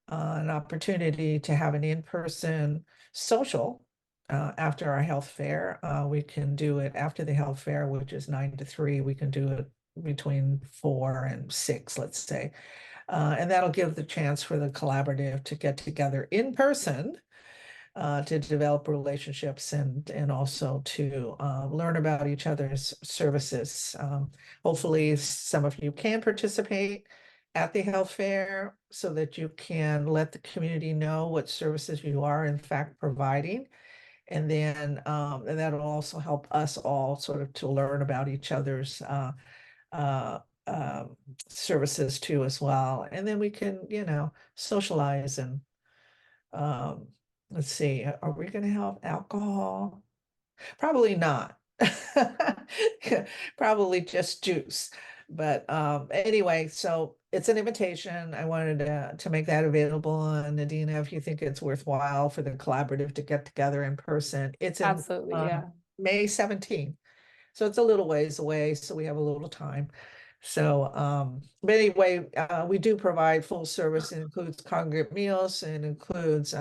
an opportunity to have an in-person social after our health fair. We can do it after the health fair, which is 9 to 3. We can do it between 4 and 6, let's say. And that'll give the chance for the collaborative to get together in person to develop relationships and also to learn about each other's services. Hopefully some of you can participate at the health fair so that you can let the community know what services you are in fact providing. And then and that'll also help us all sort of to learn about each other's services too as well. And then we can, socialize and let's see, are we going to have alcohol? Probably not. Probably just juice. But anyway, so it's an invitation. I wanted to make that available. And Nadina, if you think it's worthwhile for the collaborative to get together in person, it's in Absolutely, yeah. May 17th. So it's a little ways away, so we have a little time. So, but anyway, we do provide full service. It includes congregate meals and includes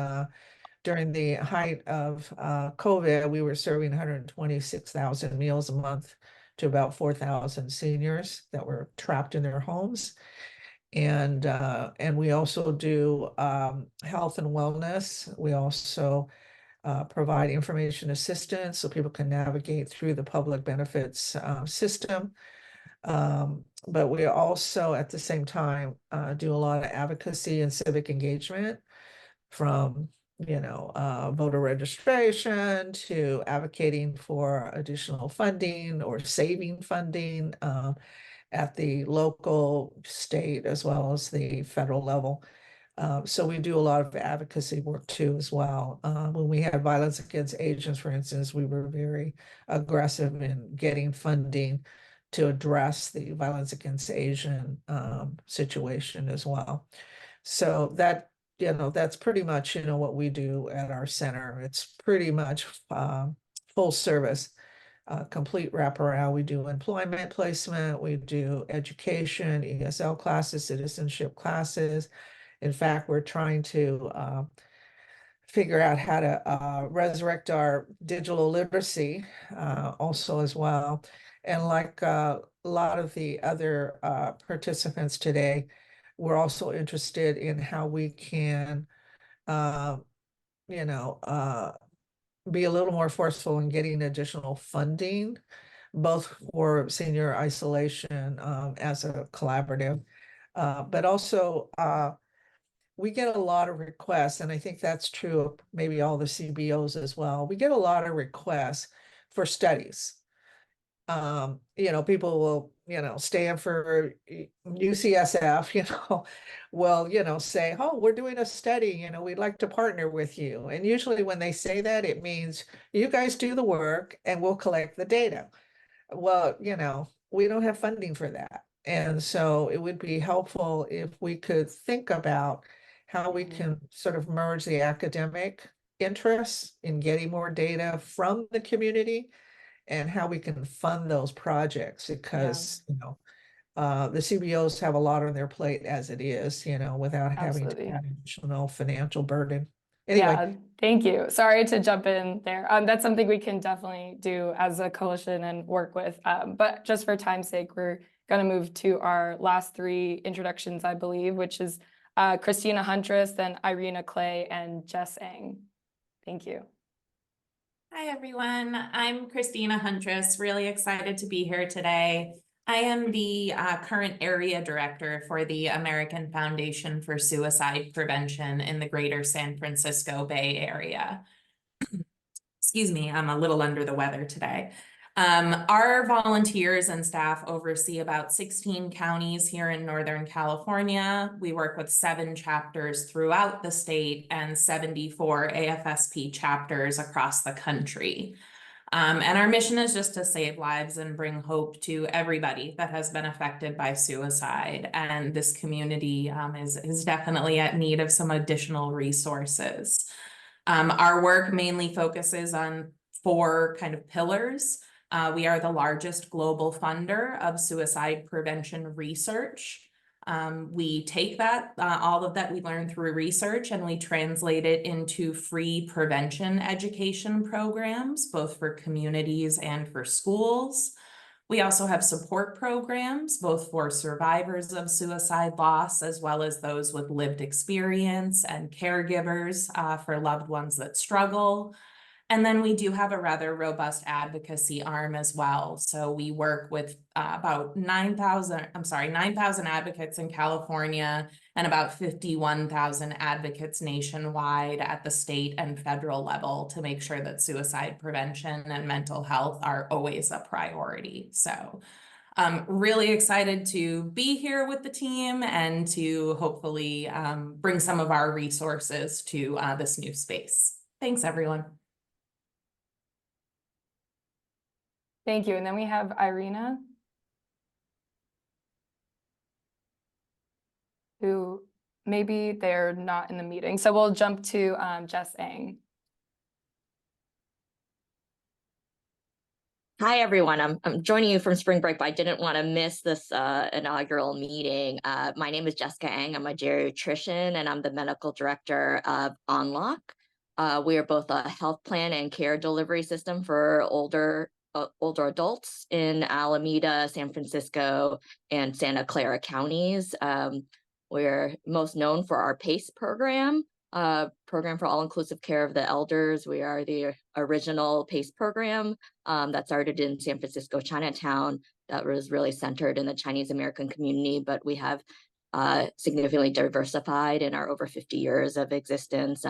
during the height of COVID, we were serving 126,000 meals a month to about 4,000 seniors that were trapped in their homes. And we also do health and wellness. We also provide information assistance so people can navigate through the public benefits system. But we also, at the same time, do a lot of advocacy and civic engagement, from voter registration to advocating for additional funding or saving funding at the local, state, as well as the federal level. So we do a lot of advocacy work too as well. When we had violence against Asians, for instance, we were very aggressive in getting funding to address the violence against Asian situation as well. So that, that's pretty much, what we do at our center. It's pretty much full service complete wraparound. We do employment placement, we do education, ESL classes, citizenship classes. In fact, we're trying to figure out how to resurrect our digital literacy also as well. And like a lot of the other participants today, we're also interested in how we can, you know, be a little more forceful in getting additional funding, both for senior isolation as a collaborative, but also we get a lot of requests, and I think that's true of maybe all the CBOs as well. We get a lot of requests for studies. You know, people will, you know, Stanford, UCSF, you know, will, you know, say, oh, we're doing a study, you know, we'd like to partner with you. And usually when they say that, it means you guys do the work and we'll collect the data. Well, you know, we don't have funding for that. And so it would be helpful if we could think about how we can sort of merge the academic interests in getting more data from the community and how we can fund those projects because, you know, the CBOs have a lot on their plate as it is, you know, without having to Absolutely. add additional financial burden. Anyway. Yeah, thank you. Sorry to jump in there. That's something we can definitely do as a coalition and work with. But just for time's sake, we're going to move to our last three introductions, I believe, which is Christina Huntress, then Irina Clay, and Jess Eng. Thank you. Hi, everyone. I'm Christina Huntress, really excited to be here today. I am the current area director for the American Foundation for Suicide Prevention in the greater San Francisco Bay Area. Excuse me, I'm a little under the weather today. Our volunteers and staff oversee about 16 counties here in Northern California. We work with 7 chapters throughout the state and 74 AFSP chapters across the country. And our mission is just to save lives and bring hope to everybody that has been affected by suicide. And this community is definitely at need of some additional resources. Our work mainly focuses on 4 kind of pillars. We are the largest global funder of suicide prevention research. We take that, all of that we learn through research, and we translate it into free prevention education programs, both for communities and for schools. We also have support programs, both for survivors of suicide loss, as well as those with lived experience and caregivers for loved ones that struggle. And then we do have a rather robust advocacy arm as well. So we work with about 9,000 advocates in California and about 51,000 advocates nationwide at the state and federal level to make sure that suicide prevention and mental health are always a priority. So I'm really excited to be here with the team and to hopefully bring some of our resources to this new space. Thanks, everyone. Thank you. And then we have Irina, who maybe they're not in the meeting. So we'll jump to Jess Eng. Hi, everyone. I'm joining you from spring break, but I didn't want to miss this inaugural meeting. My name is Jessica Eng. I'm a geriatrician, and I'm the medical director of Unlock. We are both a health plan and care delivery system for older adults in Alameda, San Francisco, and Santa Clara counties. We're most known for our PACE program for all-inclusive care of the elders. We are the original PACE program that started in San Francisco, Chinatown, that was really centered in the Chinese American community, but we have significantly diversified in our over 50 years of existence.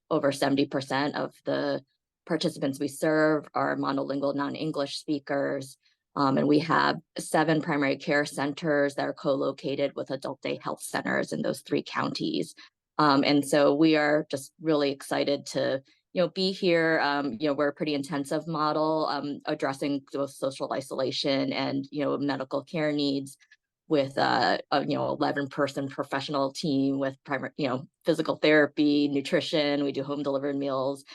Over 70% of the participants we serve are monolingual non-English speakers. And we have 7 primary care centers that are co-located with adult day health centers in those 3 counties. And so we are just really excited to, be here. We're a pretty intensive model addressing both social isolation and, medical care needs. with a 11-person professional team with physical therapy, nutrition. We do home delivered meals.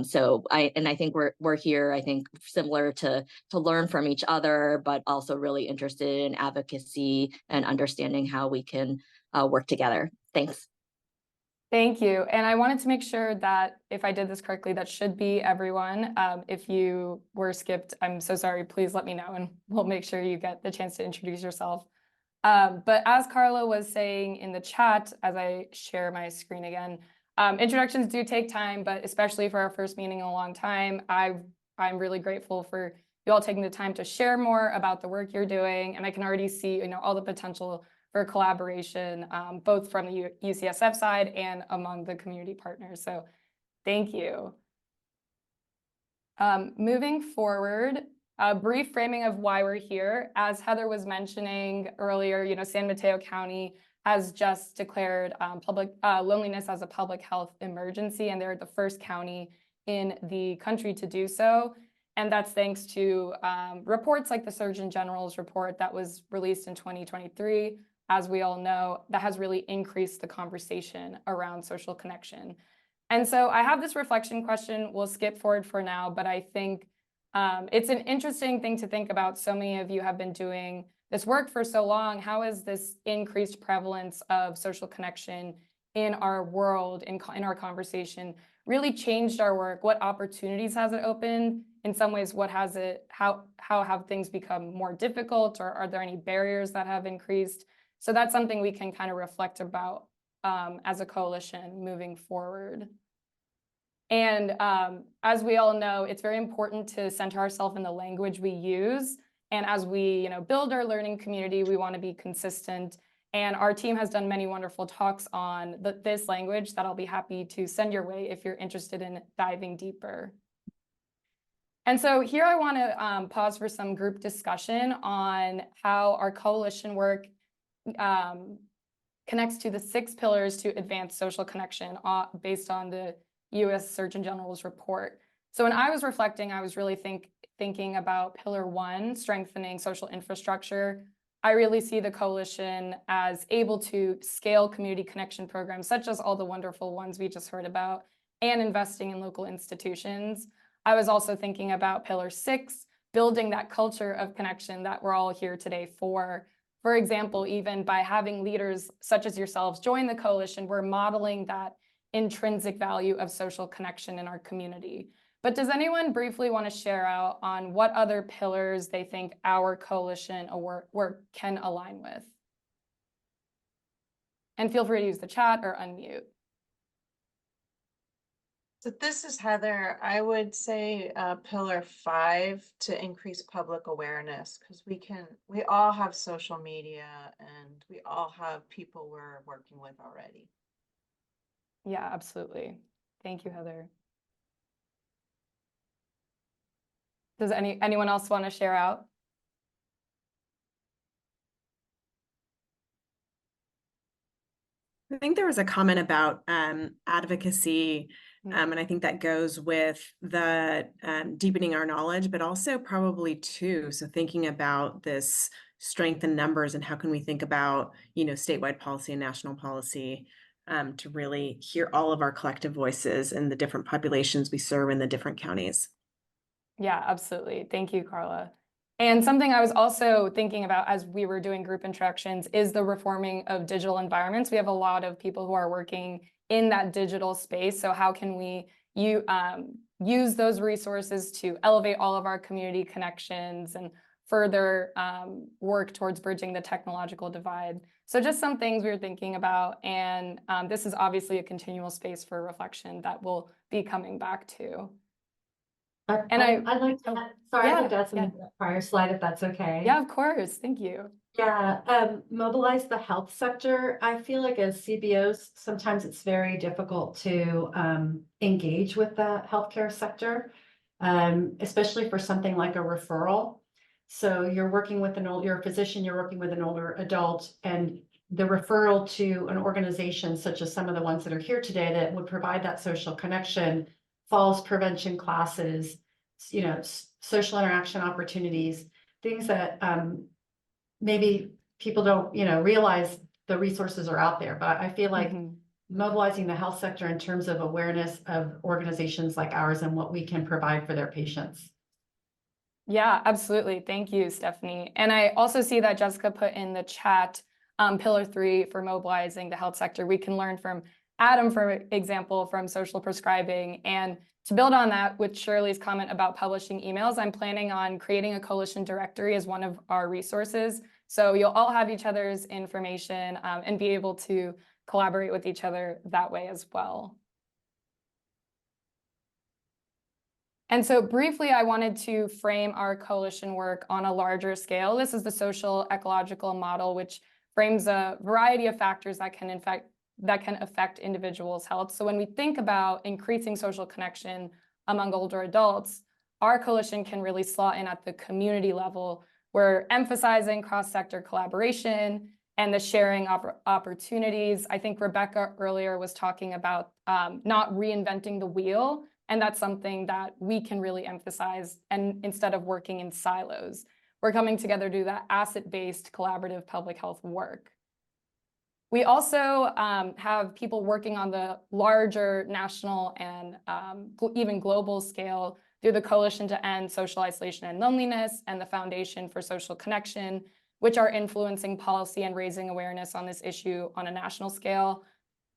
So I think we're here, I think, similar to learn from each other, but also really interested in advocacy and understanding how we can work together. Thanks. Thank you. And I wanted to make sure that if I did this correctly, that should be everyone. If you were skipped, I'm so sorry. Please let me know and we'll make sure you get the chance to introduce yourself. But as Carla was saying in the chat, as I share my screen again, introductions do take time, but especially for our first meeting in a long time, I'm really grateful for you all taking the time to share more about the work you're doing. And I can already see, all the potential for collaboration, both from the UCSF side and among the community partners. So thank you. Moving forward, a brief framing of why we're here. As Heather was mentioning earlier, San Mateo County has just declared loneliness as a public health emergency, and they're the first county in the country to do so. And that's thanks to reports like the Surgeon General's report that was released in 2023. As we all know, that has really increased the conversation around social connection. And so I have this reflection question. We'll skip forward for now, but I think it's an interesting thing to think about. So many of you have been doing this work for so long. How has this increased prevalence of social connection in our world, in our conversation, really changed our work? What opportunities has it opened? In some ways, how have things become more difficult, or are there any barriers that have increased? So that's something we can kind of reflect about as a coalition moving forward. And as we all know, it's very important to center ourselves in the language we use. And as we build our learning community, we want to be consistent. And our team has done many wonderful talks on this language that I'll be happy to send your way if you're interested in diving deeper. And so here I want to pause for some group discussion on how our coalition work connects to the 6 pillars to advance social connection based on the U.S. Surgeon General's report. So when I was reflecting, I was really thinking about pillar 1, strengthening social infrastructure. I really see the coalition as able to scale community connection programs, such as all the wonderful ones we just heard about, and investing in local institutions. I was also thinking about pillar 6, building that culture of connection that we're all here today for. For example, even by having leaders such as yourselves join the coalition, we're modeling that intrinsic value of social connection in our community. But does anyone briefly want to share out on what other pillars they think our coalition work can align with? And feel free to use the chat or unmute. So this is Heather. I would say pillar 5 to increase public awareness, because we all have social media and we all have people we're working with already. Yeah, absolutely. Thank you, Heather. Does anyone else want to share out? I think there was a comment about advocacy, and I think that goes with the deepening our knowledge, but also probably too, so thinking about this strength in numbers and how can we think about, statewide policy and national policy to really hear all of our collective voices and the different populations we serve in the different counties. Yeah, absolutely. Thank you, Carla. And something I was also thinking about as we were doing group interactions is the reforming of digital environments. We have a lot of people who are working in that digital space. So how can we use those resources to elevate all of our community connections and further work towards bridging the technological divide? So just some things we were thinking about. And this is obviously a continual space for reflection that we'll be coming back to. I'd like to add, sorry, I'd like to add something to that prior slide, if that's okay. Yeah, of course. Thank you. Yeah, mobilize the health sector. I feel like as CBOs, sometimes it's very difficult to engage with the healthcare sector, especially for something like a referral. So you're working with you're a physician, you're working with an older adult, and the referral to an organization such as some of the ones that are here today that would provide that social connection, falls prevention classes, social interaction opportunities, things that maybe people don't, realize the resources are out there, but I feel like Mhm. mobilizing the health sector in terms of awareness of organizations like ours and what we can provide for their patients. Yeah, absolutely. Thank you, Stephanie. And I also see that Jessica put in the chat pillar 3 for mobilizing the health sector. We can learn from Adam, for example, from social prescribing. And to build on that, with Shirley's comment about publishing emails, I'm planning on creating a coalition directory as one of our resources. So you'll all have each other's information and be able to collaborate with each other that way as well. And so briefly, I wanted to frame our coalition work on a larger scale. This is the social ecological model, which frames a variety of factors that can affect individuals' health. So when we think about increasing social connection among older adults, our coalition can really slot in at the community level. We're emphasizing cross-sector collaboration and the sharing opportunities. I think Rebecca earlier was talking about not reinventing the wheel, and that's something that we can really emphasize. And instead of working in silos, we're coming together to do that asset-based collaborative public health work. We also have people working on the larger national and even global scale through the Coalition to End Social Isolation and Loneliness and the Foundation for Social Connection, which are influencing policy and raising awareness on this issue on a national scale.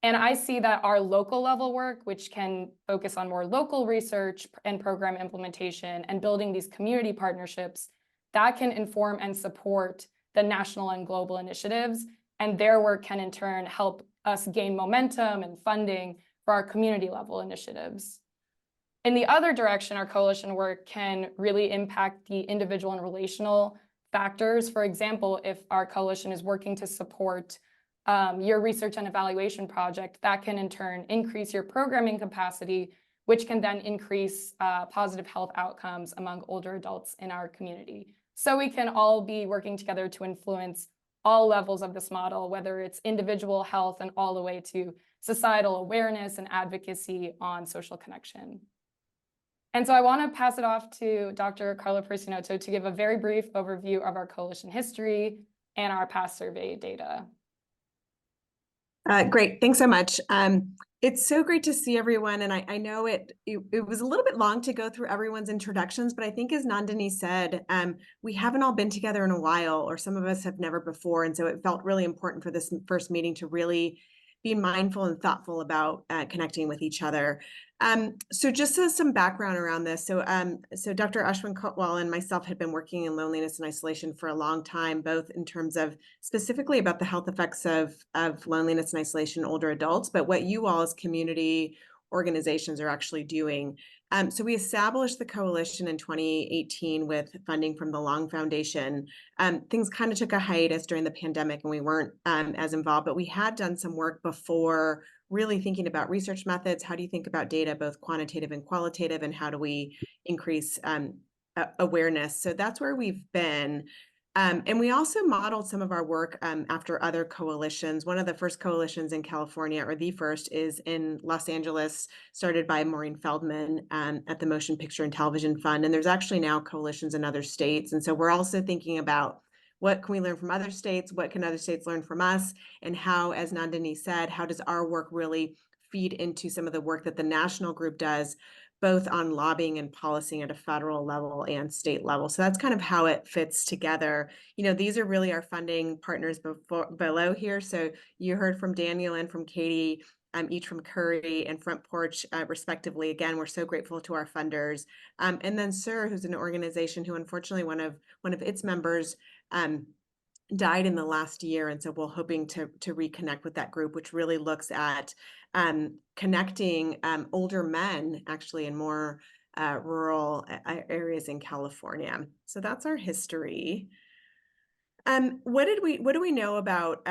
And I see that our local level work, which can focus on more local research and program implementation and building these community partnerships, that can inform and support the national and global initiatives. And their work can in turn help us gain momentum and funding for our community level initiatives. In the other direction, our coalition work can really impact the individual and relational factors. For example, if our coalition is working to support your research and evaluation project, that can in turn increase your programming capacity, which can then increase positive health outcomes among older adults in our community. So we can all be working together to influence all levels of this model, whether it's individual health and all the way to societal awareness and advocacy on social connection. And so I want to pass it off to Dr. Carla Persinotto to give a very brief overview of our coalition history and our past survey data. Great, thanks so much. It's so great to see everyone, and I know it was a little bit long to go through everyone's introductions, but I think as Nandini said, we haven't all been together in a while, or some of us have never before, and so it felt really important for this first meeting to really be mindful and thoughtful about connecting with each other. So just as some background around this, so Dr. Ashwin Kotwal and myself had been working in loneliness and isolation for a long time, both in terms of specifically about the health effects of loneliness and isolation in older adults, but what you all as community organizations are actually doing. So we established the coalition in 2018 with funding from the Long Foundation. Things kind of took a hiatus during the pandemic and we weren't as involved, but we had done some work before really thinking about research methods. How do you think about data, both quantitative and qualitative, and how do we increase awareness? So that's where we've been. And we also modeled some of our work after other coalitions. One of the first coalitions in California, or the first, is in Los Angeles, started by Maureen Feldman at the Motion Picture and Television Fund. And there's actually now coalitions in other states. And so we're also thinking about what can we learn from other states? What can other states learn from us? And how, as Nandini said, how does our work really feed into some of the work that the national group does, both on lobbying and policy at a federal level and state level? So that's kind of how it fits together. You know, these are really our funding partners below here. So you heard from Daniel and from Katie, each from Curry and Front Porch, respectively. Again, we're so grateful to our funders. And then SIR, who's an organization who unfortunately one of its members died in the last year. And so we're hoping to reconnect with that group, which really looks at connecting older men actually in more rural areas in California. So that's our history. What do we know about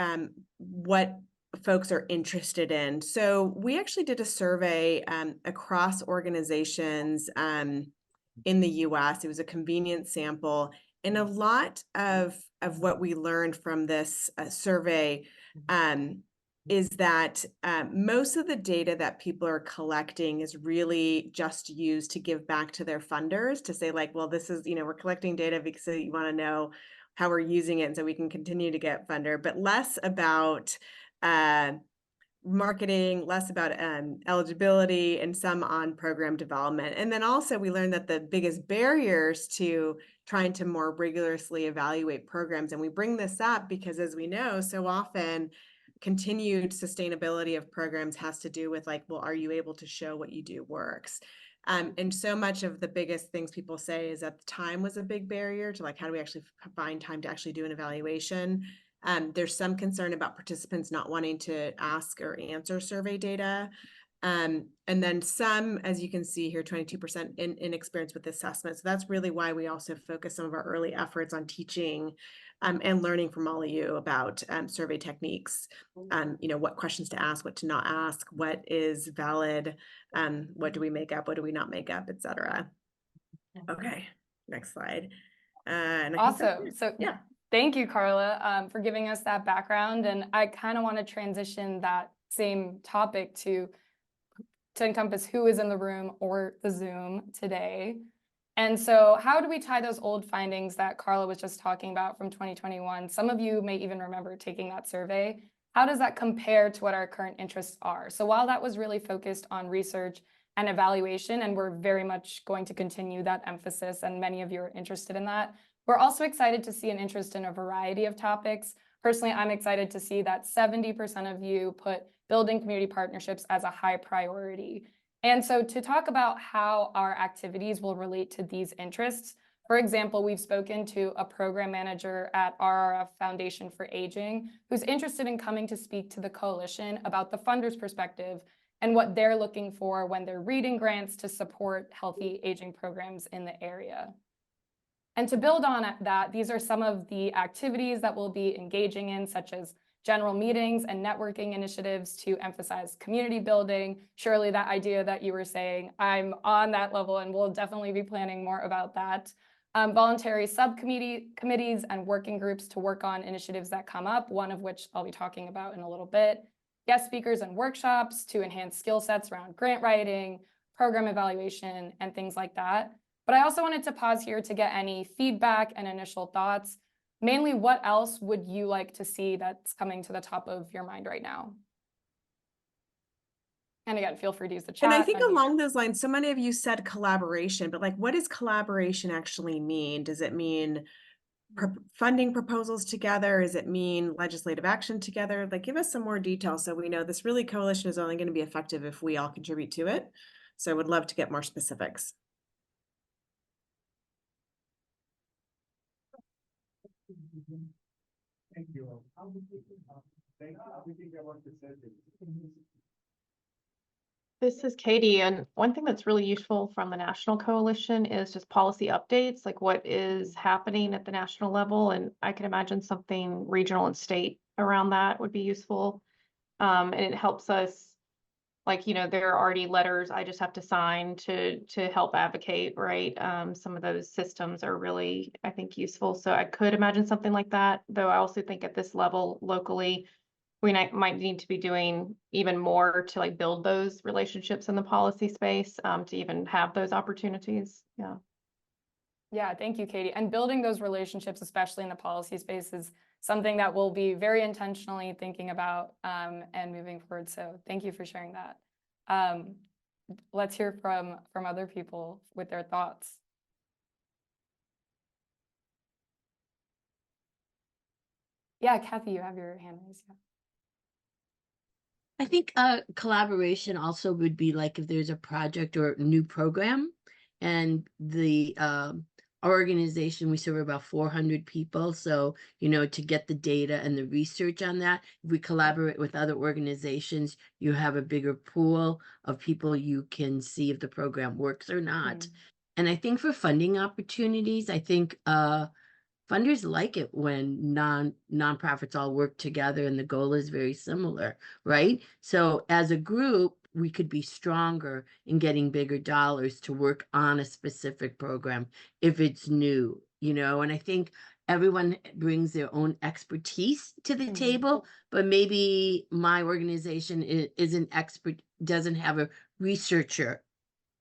what folks are interested in? So we actually did a survey across organizations in the US. It was a convenient sample. And a lot of what we learned from this survey is that most of the data that people are collecting is really just used to give back to their funders, to say like, well, this is, you know, we're collecting data because you want to know how we're using it, and so we can continue to get funder, but less about marketing, less about eligibility, and some on program development. And then also we learned that the biggest barriers to trying to more rigorously evaluate programs, and we bring this up because, as we know, so often continued sustainability of programs has to do with like, well, are you able to show what you do works? And so much of the biggest things people say is that time was a big barrier to like, how do we actually find time to actually do an evaluation? There's some concern about participants not wanting to ask or answer survey data. And then some, as you can see here, 22% inexperience with assessment. So that's really why we also focus some of our early efforts on teaching and learning from all of you about survey techniques, you know, what questions to ask, what to not ask, what is valid, what do we make up, what do we not make up, et cetera. Okay, next slide. And I think that's Awesome. it. So yeah. thank you, Carla, for giving us that background. And I kind of want to transition that same topic to encompass who is in the room or the Zoom today. And so how do we tie those old findings that Carla was just talking about from 2021? Some of you may even remember taking that survey. How does that compare to what our current interests are? So while that was really focused on research and evaluation, and we're very much going to continue that emphasis, and many of you are interested in that, we're also excited to see an interest in a variety of topics. Personally, I'm excited to see that 70% of you put building community partnerships as a high priority. And so to talk about how our activities will relate to these interests, for example, we've spoken to a program manager at RRF Foundation for Aging who's interested in coming to speak to the coalition about the funders' perspective and what they're looking for when they're reading grants to support healthy aging programs in the area. And to build on that, these are some of the activities that we'll be engaging in, such as general meetings and networking initiatives to emphasize community building. Surely that idea that you were saying, I'm on that level, and we'll definitely be planning more about that. Voluntary committees and working groups to work on initiatives that come up, one of which I'll be talking about in a little bit. Guest speakers and workshops to enhance skill sets around grant writing, program evaluation, and things like that. But I also wanted to pause here to get any feedback and initial thoughts. Mainly, what else would you like to see that's coming to the top of your mind right now? And again, feel free to use the chat. And I think along those lines, so many of you said collaboration, but like, what does collaboration actually mean? Does it mean funding proposals together? Does it mean legislative action together? Like, give us some more detail so we know this really coalition is only going to be effective if we all contribute to it. So I would love to get more specifics. Thank you. This is Katie, and one thing that's really useful from the national coalition is just policy updates, like what is happening at the national level, and I can imagine something regional and state around that would be useful. And it helps us, like, you know, there are already letters I just have to sign to help advocate, right? Some of those systems are really, I think, useful. So I could imagine something like that, though I also think at this level locally, we might need to be doing even more to like build those relationships in the policy space to even have those opportunities. Yeah. Yeah, thank you, Katie. And building those relationships, especially in the policy space, is something that we'll be very intentionally thinking about and moving forward. So thank you for sharing that. Let's hear from other people with their thoughts. Yeah, Kathy, you have your hand raised. Yeah. I think collaboration also would be like if there's a project or new program, and the our organization, we serve about 400 people. So, you know, to get the data and the research on that, if we collaborate with other organizations, you have a bigger pool of people you can see if the program works or not. And I think for funding opportunities, I think funders like it when nonprofits all work together and the goal is very similar, right? So as a group, we could be stronger in getting bigger dollars to work on a specific program if it's new, you know. And I think everyone brings their own expertise to the table, but maybe my organization isn't expert, doesn't have a researcher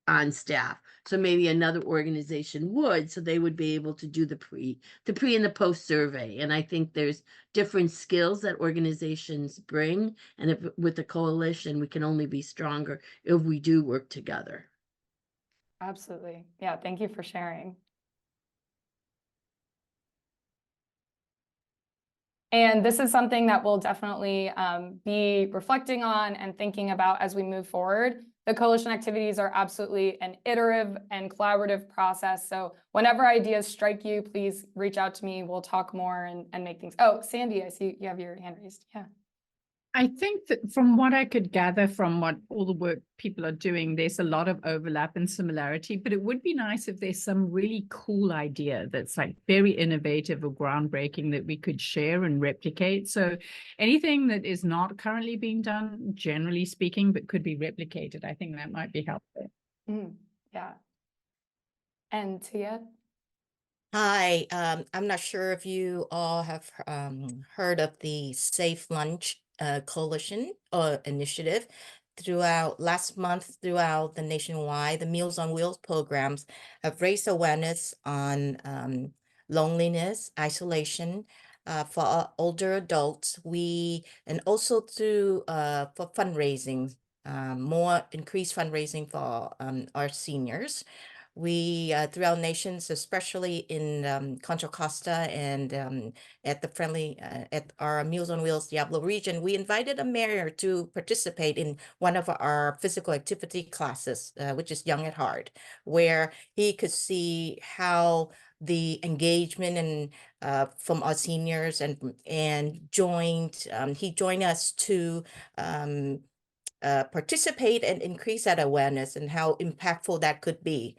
on staff. So maybe another organization would, so they would be able to do the pre and the post survey. And I think there's different skills that organizations bring. And if with the coalition, we can only be stronger if we do work together. Absolutely. Yeah, thank you for sharing. And this is something that we'll definitely be reflecting on and thinking about as we move forward. The coalition activities are absolutely an iterative and collaborative process. So whenever ideas strike you, please reach out to me. We'll talk more and make things. Oh, Sandy, I see you have your hand raised. Yeah. I think that from what I could gather from what all the work people are doing, there's a lot of overlap and similarity, but it would be nice if there's some really cool idea that's like very innovative or groundbreaking that we could share and replicate. So anything that is not currently being done, generally speaking, but could be replicated, I think that might be helpful. Yeah. And Tia? Hi, I'm not sure if you all have heard of the Safe Lunch Coalition initiative. Throughout last month, throughout the nationwide, the Meals on Wheels programs have raised awareness on loneliness, isolation for older adults. And also through for fundraising, more increased fundraising for our seniors. We, throughout nations, especially in Contra Costa and at our Meals on Wheels Diablo region, we invited a mayor to participate in one of our physical activity classes, which is Young at Heart, where he could see how the engagement and from our seniors and he joined us to participate and increase that awareness and how impactful that could be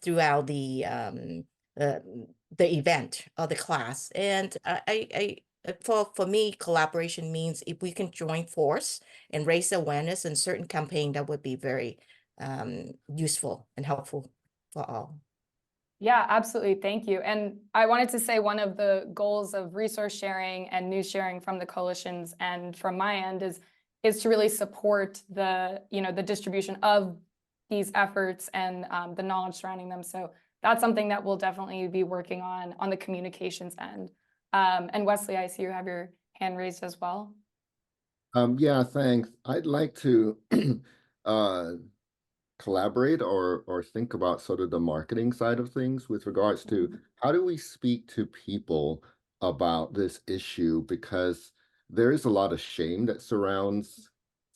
throughout the event or the class. And for me, collaboration means if we can join force and raise awareness in certain campaign, that would be very useful and helpful for all. Yeah, absolutely. Thank you. And I wanted to say one of the goals of resource sharing and news sharing from the coalitions and from my end is to really support the, the distribution of these efforts and the knowledge surrounding them. So that's something that we'll definitely be working on the communications end. And Wesley, I see you have your hand raised as well. Yeah, thanks. I'd like to collaborate or think about sort of the marketing side of things with regards to how do we speak to people about this issue, because there is a lot of shame that surrounds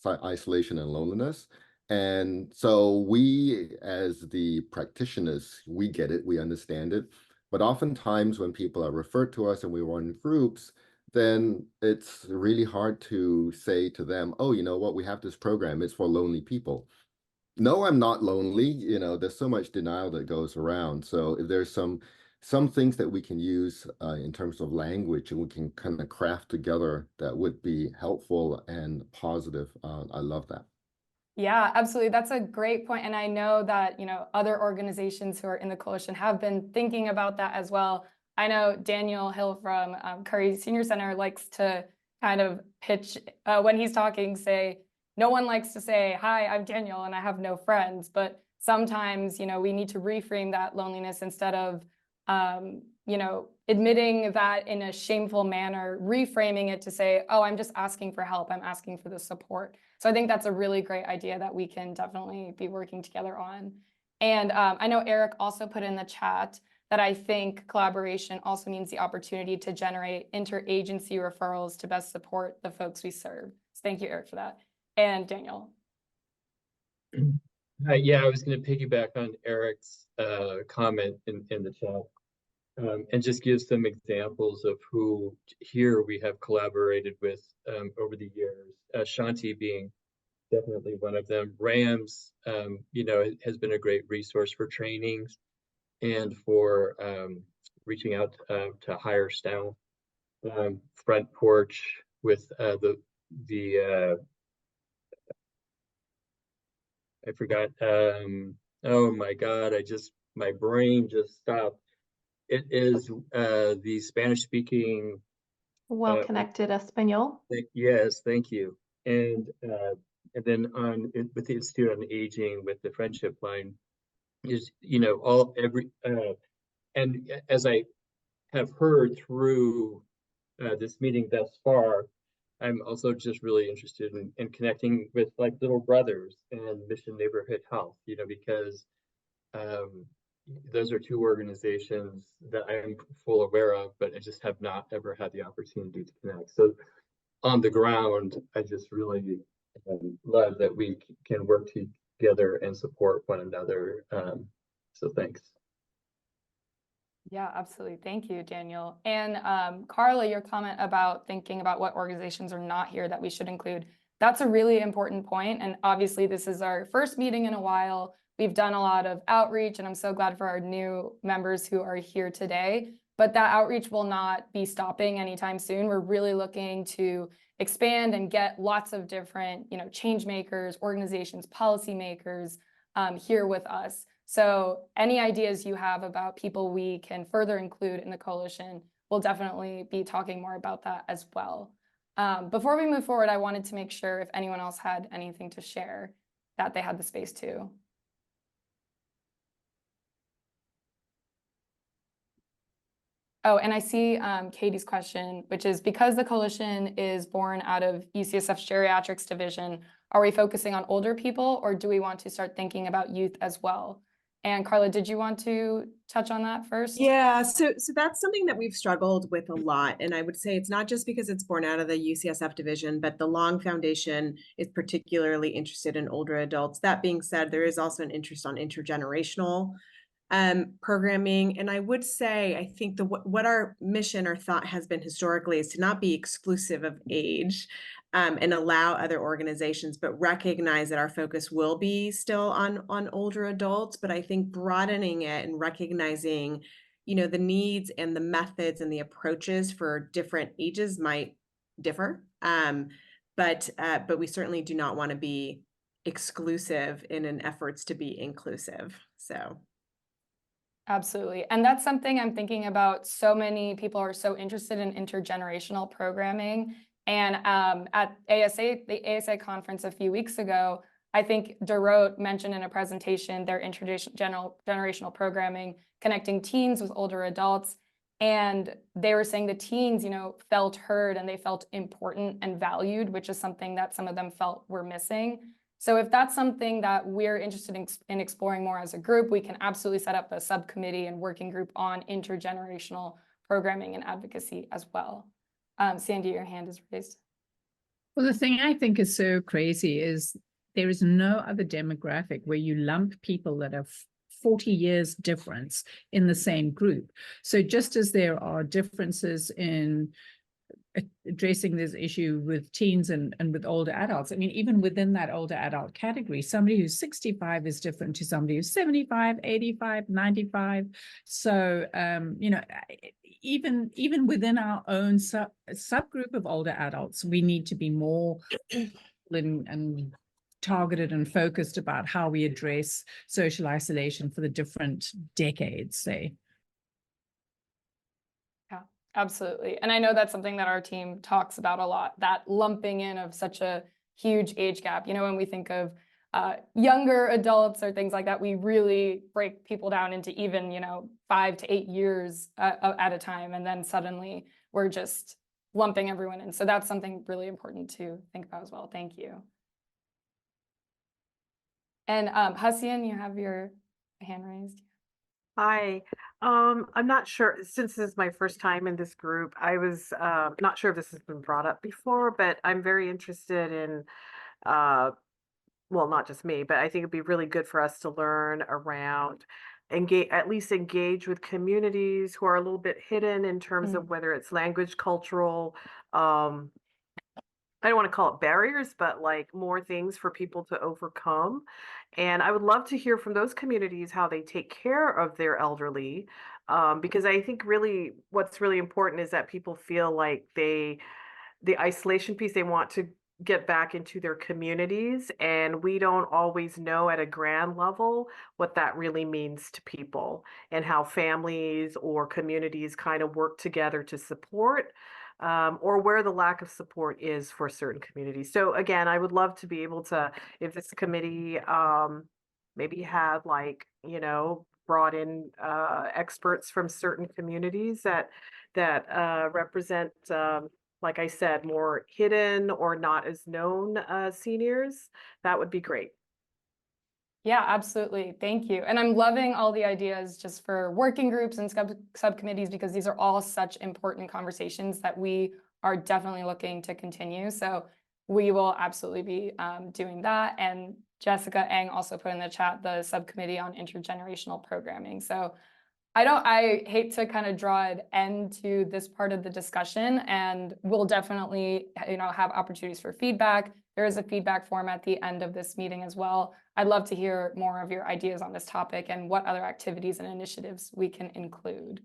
isolation and loneliness. And so we, as the practitioners, we get it, we understand it. But oftentimes when people are referred to us and we run groups, then it's really hard to say to them, oh, you know what, we have this program, it's for lonely people. No, I'm not lonely. There's so much denial that goes around. So if there's some things that we can use in terms of language and we can kind of craft together that would be helpful and positive, I love that. Yeah, absolutely. That's a great point. And I know that, other organizations who are in the coalition have been thinking about that as well. I know Daniel Hill from Curry Senior Center likes to kind of pitch when he's talking, say, no one likes to say, hi, I'm Daniel and I have no friends. But sometimes, we need to reframe that loneliness instead of, admitting that in a shameful manner, reframing it to say, oh, I'm just asking for help. I'm asking for the support. So I think that's a really great idea that we can definitely be working together on. And I know Eric also put in the chat that I think collaboration also means the opportunity to generate interagency referrals to best support the folks we serve. So thank you, Eric, for that. And Daniel. Yeah, I was going to piggyback on Eric's comment in the chat and just give some examples of who here we have collaborated with over the years. Shanti being definitely one of them. Rams, has been a great resource for trainings and for reaching out to hire staff. Front Porch with the I forgot. Oh my God, my brain just stopped. It is the Spanish speaking. Well Connected Espanol. Yes, thank you. And And then with the Institute on Aging, with the Friendship Line, is, you know, and as I have heard through this meeting thus far, I'm also just really interested in connecting with like Little Brothers and Mission Neighborhood Health, you know, because those are two organizations that I'm full aware of, but I just have not ever had the opportunity to connect. So on the ground, I just really love that we can work together and support one another. So thanks. Yeah, absolutely. Thank you, Daniel. And Carla, your comment about thinking about what organizations are not here that we should include, that's a really important point. And obviously, this is our first meeting in a while. We've done a lot of outreach, and I'm so glad for our new members who are here today. But that outreach will not be stopping anytime soon. We're really looking to expand and get lots of different, you know, change makers, organizations, policymakers here with us. So any ideas you have about people we can further include in the coalition, we'll definitely be talking more about that as well. Before we move forward, I wanted to make sure if anyone else had anything to share, that they had the space to. Oh, and I see Katie's question, which is, because the coalition is born out of UCSF's geriatrics division, are we focusing on older people, or do we want to start thinking about youth as well? And Carla, did you want to touch on that first? Yeah, so that's something that we've struggled with a lot. And I would say it's not just because it's born out of the UCSF division, but the Long Foundation is particularly interested in older adults. That being said, there is also an interest on intergenerational programming. And I would say, I think what our mission or thought has been historically is to not be exclusive of age and allow other organizations, but recognize that our focus will be still on older adults. But I think broadening it and recognizing, you know, the needs and the methods and the approaches for different ages might differ. But we certainly do not want to be exclusive in an efforts to be inclusive. So. Absolutely. And that's something I'm thinking about. So many people are so interested in intergenerational programming. And at the ASA conference a few weeks ago, I think DeRote mentioned in a presentation their intergenerational programming, connecting teens with older adults. And they were saying the teens, you know, felt heard and they felt important and valued, which is something that some of them felt were missing. So if that's something that we're interested in exploring more as a group, we can absolutely set up a subcommittee and working group on intergenerational programming and advocacy as well. Sandy, your hand is raised. Well, the thing I think is so crazy is there is no other demographic where you lump people that have 40 years difference in the same group. So just as there are differences in addressing this issue with teens and with older adults, I mean, even within that older adult category, somebody who's 65 is different to somebody who's 75, 85, 95. So, you know, even within our own subgroup of older adults, we need to be more and targeted and focused about how we address social isolation for the different decades, say. Absolutely. And I know that's something that our team talks about a lot, that lumping in of such a huge age gap. You know, when we think of younger adults or things like that, we really break people down into even, you know, 5 to 8 years at a time. And then suddenly we're just lumping everyone in. So that's something really important to think about as well. Thank you. And Hassian, you have your hand raised. Hi, I'm not sure, since this is my first time in this group, I was not sure if this has been brought up before, but I'm very interested in, well, not just me, but I think it'd be really good for us to learn around, at least engage with communities who are a little bit hidden in terms of whether it's language, cultural, I don't want to call it barriers, but like more things for people to overcome. And I would love to hear from those communities how they take care of their elderly, because I think really what's really important is that people feel like the isolation piece, they want to get back into their communities. And we don't always know at a grand level what that really means to people and how families or communities kind of work together to support or where the lack of support is for certain communities. So again, I would love to be able to, if this committee maybe had like, you know, brought in experts from certain communities that represent, like I said, more hidden or not as known seniors, that would be great. Yeah, absolutely. Thank you. And I'm loving all the ideas just for working groups and subcommittees, because these are all such important conversations that we are definitely looking to continue. So we will absolutely be doing that. And Jessica Eng also put in the chat the subcommittee on intergenerational programming. So I hate to kind of draw an end to this part of the discussion, and we'll definitely, you know, have opportunities for feedback. There is a feedback form at the end of this meeting as well. I'd love to hear more of your ideas on this topic and what other activities and initiatives we can include.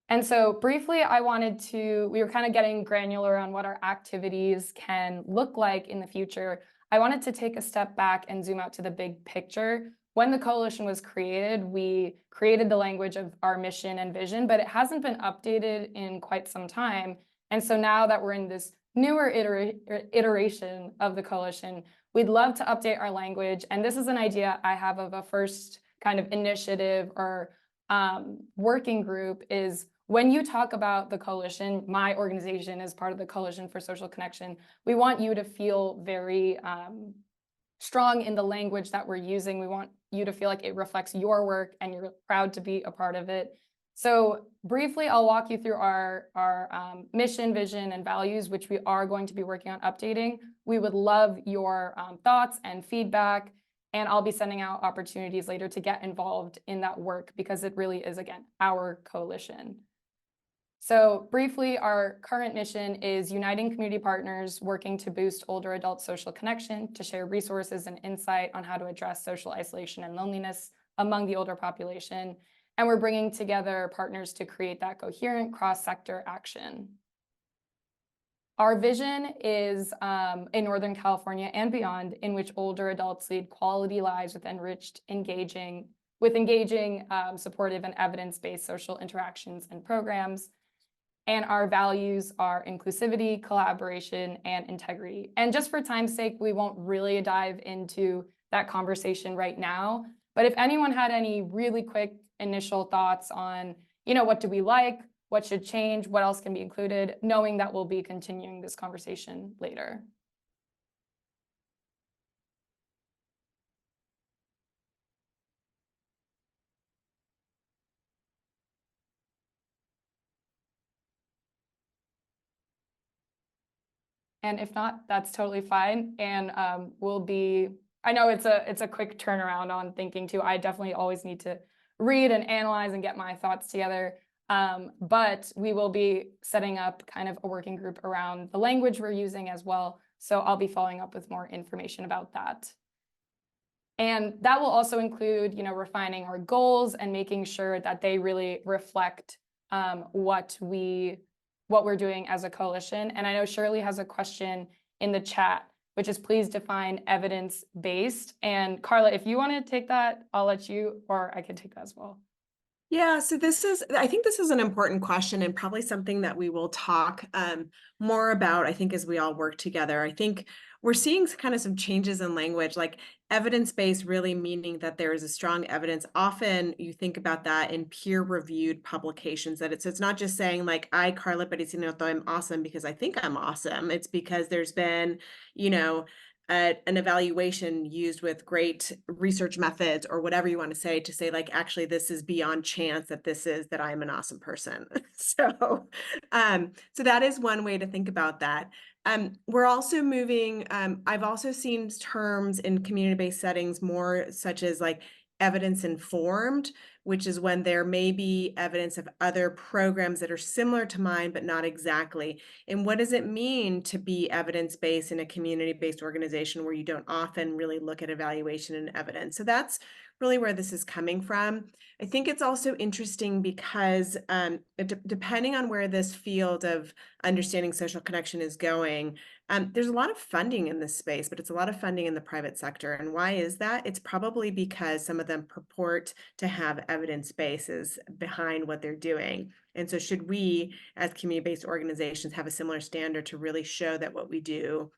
And so briefly, we were kind of getting granular on what our activities can look like in the future. I wanted to take a step back and zoom out to the big picture. When the coalition was created, we created the language of our mission and vision, but it hasn't been updated in quite some time. And so now that we're in this newer iteration of the coalition, we'd love to update our language. And this is an idea I have of a first kind of initiative or working group is, when you talk about the coalition, my organization is part of the Coalition for Social Connection, we want you to feel very strong in the language that we're using. We want you to feel like it reflects your work and you're proud to be a part of it. So briefly, I'll walk you through our mission, vision, and values, which we are going to be working on updating. We would love your thoughts and feedback, and I'll be sending out opportunities later to get involved in that work, because it really is, again, our coalition. So briefly, our current mission is uniting community partners working to boost older adult social connection, to share resources and insight on how to address social isolation and loneliness among the older population. And we're bringing together partners to create that coherent cross-sector action. Our vision is in Northern California and beyond, in which older adults lead quality lives with engaging, supportive and evidence-based social interactions and programs. And our values are inclusivity, collaboration, and integrity. And just for time's sake, we won't really dive into that conversation right now. But if anyone had any really quick initial thoughts on, you know, what do we like, what should change, what else can be included, knowing that we'll be continuing this conversation later. And if not, that's totally fine. And I know it's a quick turnaround on thinking too. I definitely always need to read and analyze and get my thoughts together. But we will be setting up kind of a working group around the language we're using as well. So I'll be following up with more information about that. And that will also include, you know, refining our goals and making sure that they really reflect what we're doing as a coalition. And I know Shirley has a question in the chat, which is, please define evidence-based. And Carla, if you want to take that, I'll let you, or I can take that as well. Yeah, so I think this is an important question, and probably something that we will talk more about, I think, as we all work together. I think we're seeing kind of some changes in language, like evidence-based really meaning that there is a strong evidence. Often you think about that in peer-reviewed publications, that it's not just saying like, I, Carla Pericinoto, I'm awesome because I think I'm awesome. It's because there's been, you know, an evaluation used with great research methods or whatever you want to say like, actually, this is beyond chance that I am an awesome person. So that is one way to think about that. We're also moving, I've also seen terms in community-based settings more such as like evidence-informed, which is when there may be evidence of other programs that are similar to mine, but not exactly. And what does it mean to be evidence-based in a community-based organization where you don't often really look at evaluation and evidence? So that's really where this is coming from. I think it's also interesting because depending on where this field of understanding social connection is going, there's a lot of funding in this space, but it's a lot of funding in the private sector. And why is that? It's probably because some of them purport to have evidence base is behind what they're doing. And so should we, as community-based organizations, have a similar standard to really show that what we do,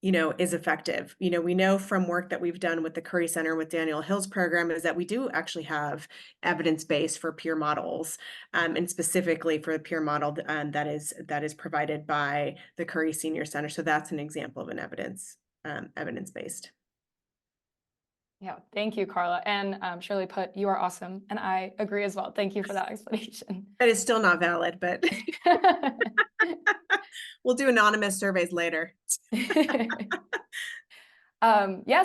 you know, is effective? You know, we know from work that we've done with the Curry Center with Daniel Hill's program is that we do actually have evidence base for peer models, and specifically for the peer model that is provided by the Curry Senior Center. So that's an example of an evidence-based. Yeah, thank you, Carla. And Shirley put, you are awesome. And I agree as well. Thank you for that explanation. That is still not valid, but we'll do anonymous surveys later. Yeah,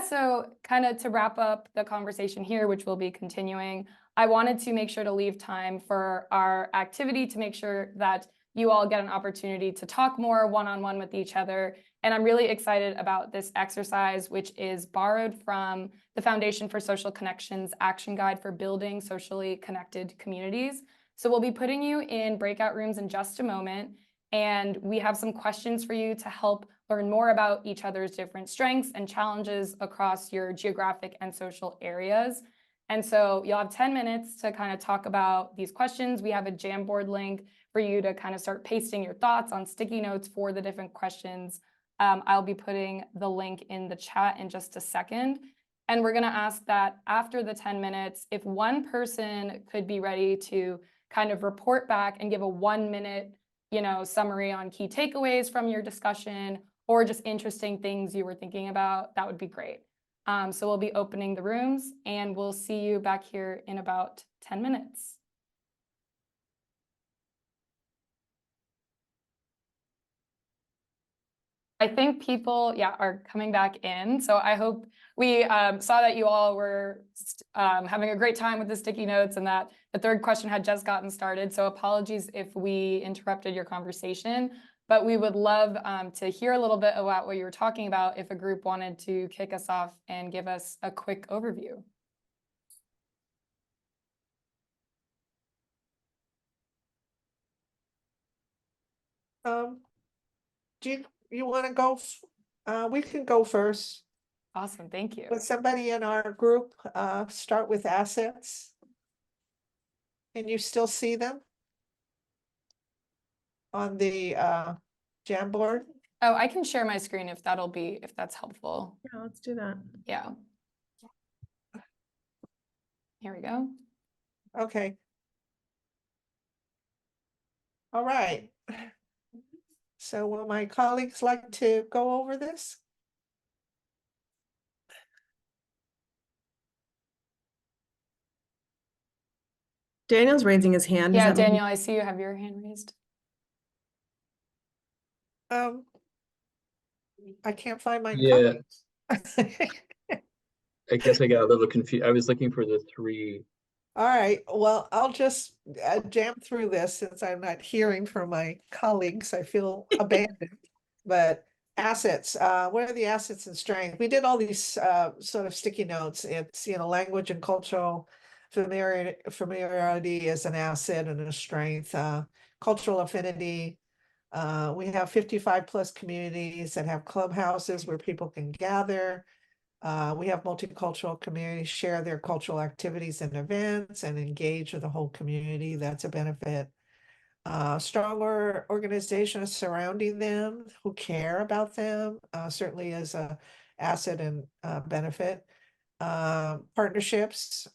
so kind of to wrap up the conversation here, which we'll be continuing, I wanted to make sure to leave time for our activity to make sure that you all get an opportunity to talk more one-on-one with each other. And I'm really excited about this exercise, which is borrowed from the Foundation for Social Connections Action Guide for Building Socially Connected Communities. So we'll be putting you in breakout rooms in just a moment. And we have some questions for you to help learn more about each other's different strengths and challenges across your geographic and social areas. And so you'll have 10 minutes to kind of talk about these questions. We have a Jamboard link for you to kind of start pasting your thoughts on sticky notes for the different questions. I'll be putting the link in the chat in just a second. And we're going to ask that after the 10 minutes, if one person could be ready to kind of report back and give a 1-minute, summary on key takeaways from your discussion or just interesting things you were thinking about, that would be great. So we'll be opening the rooms and we'll see you back here in about 10 minutes. I think people, are coming back in. So I hope we saw that you all were having a great time with the sticky notes and that the third question had just gotten started. So apologies if we interrupted your conversation, but we would love to hear a little bit about what you were talking about if a group wanted to kick us off and give us a quick overview. Do you want to go? We can go first. Awesome, thank you. Would somebody in our group start with assets? Can you still see them on the Jamboard? Oh, I can share my screen if that's helpful. Yeah, let's do that. Yeah. Here we go. Okay. All right. So will my colleagues like to go over this? Daniel's raising his hand. Yeah, Daniel, I see you have your hand raised. I can't find my colleagues. I guess I got a little confused. I was looking for the 3. All right, well, I'll just jam through this since I'm not hearing from my colleagues. I feel abandoned. But assets, what are the assets and strengths? We did all these sort of sticky notes. It's, language and cultural familiarity is an asset and a strength. Cultural affinity. We have 55 plus communities that have clubhouses where people can gather. We have multicultural communities share their cultural activities and events and engage with the whole community. That's a benefit. Stronger organizations surrounding them who care about them certainly is a asset and benefit. Partnerships,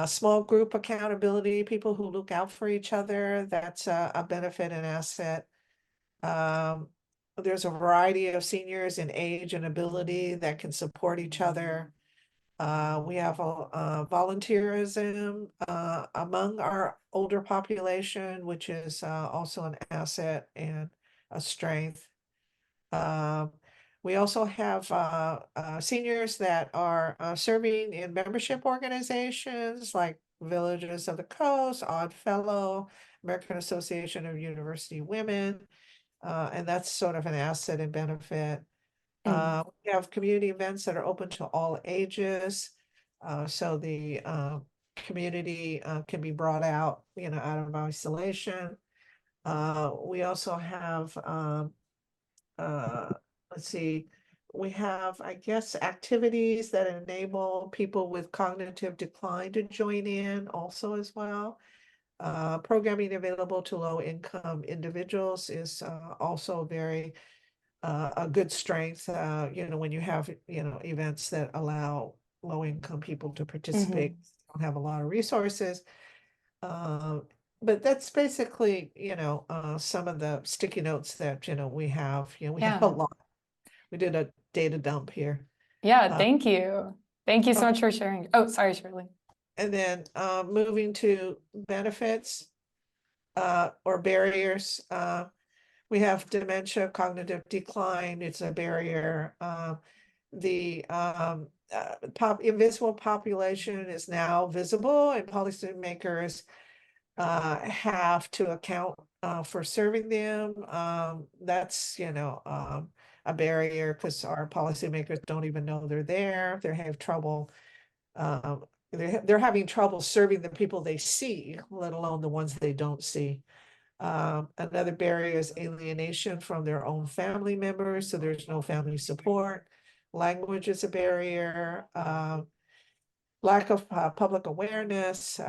small group accountability, people who look out for each other, that's a benefit and asset. There's a variety of seniors in age and ability that can support each other. We have volunteerism among our older population, which is also an asset and a strength. We also have seniors that are serving in membership organizations like Villages of the Coast, Odd Fellow, American Association of University Women, and that's sort of an asset and benefit. We have community events that are open to all ages. So the community can be brought out, out of isolation. We also have, let's see, We have, I guess, activities that enable people with cognitive decline to join in also as well. Programming available to low-income individuals is also very a good strength. When you have events that allow low-income people to participate, don't have a lot of resources. But that's basically some of the sticky notes that we have. We have a lot. We did a data dump here. Yeah, thank you. Thank you so much for sharing. Oh, sorry, Shirley. And then moving to benefits or barriers. We have dementia, cognitive decline. It's a barrier. The invisible population is now visible, and policymakers have to account for serving them. That's a barrier because our policymakers don't even know they're there. They have trouble. They're having trouble serving the people they see, let alone the ones they don't see. Another barrier is alienation from their own family members, so there's no family support. Language is a barrier. Lack of public awareness.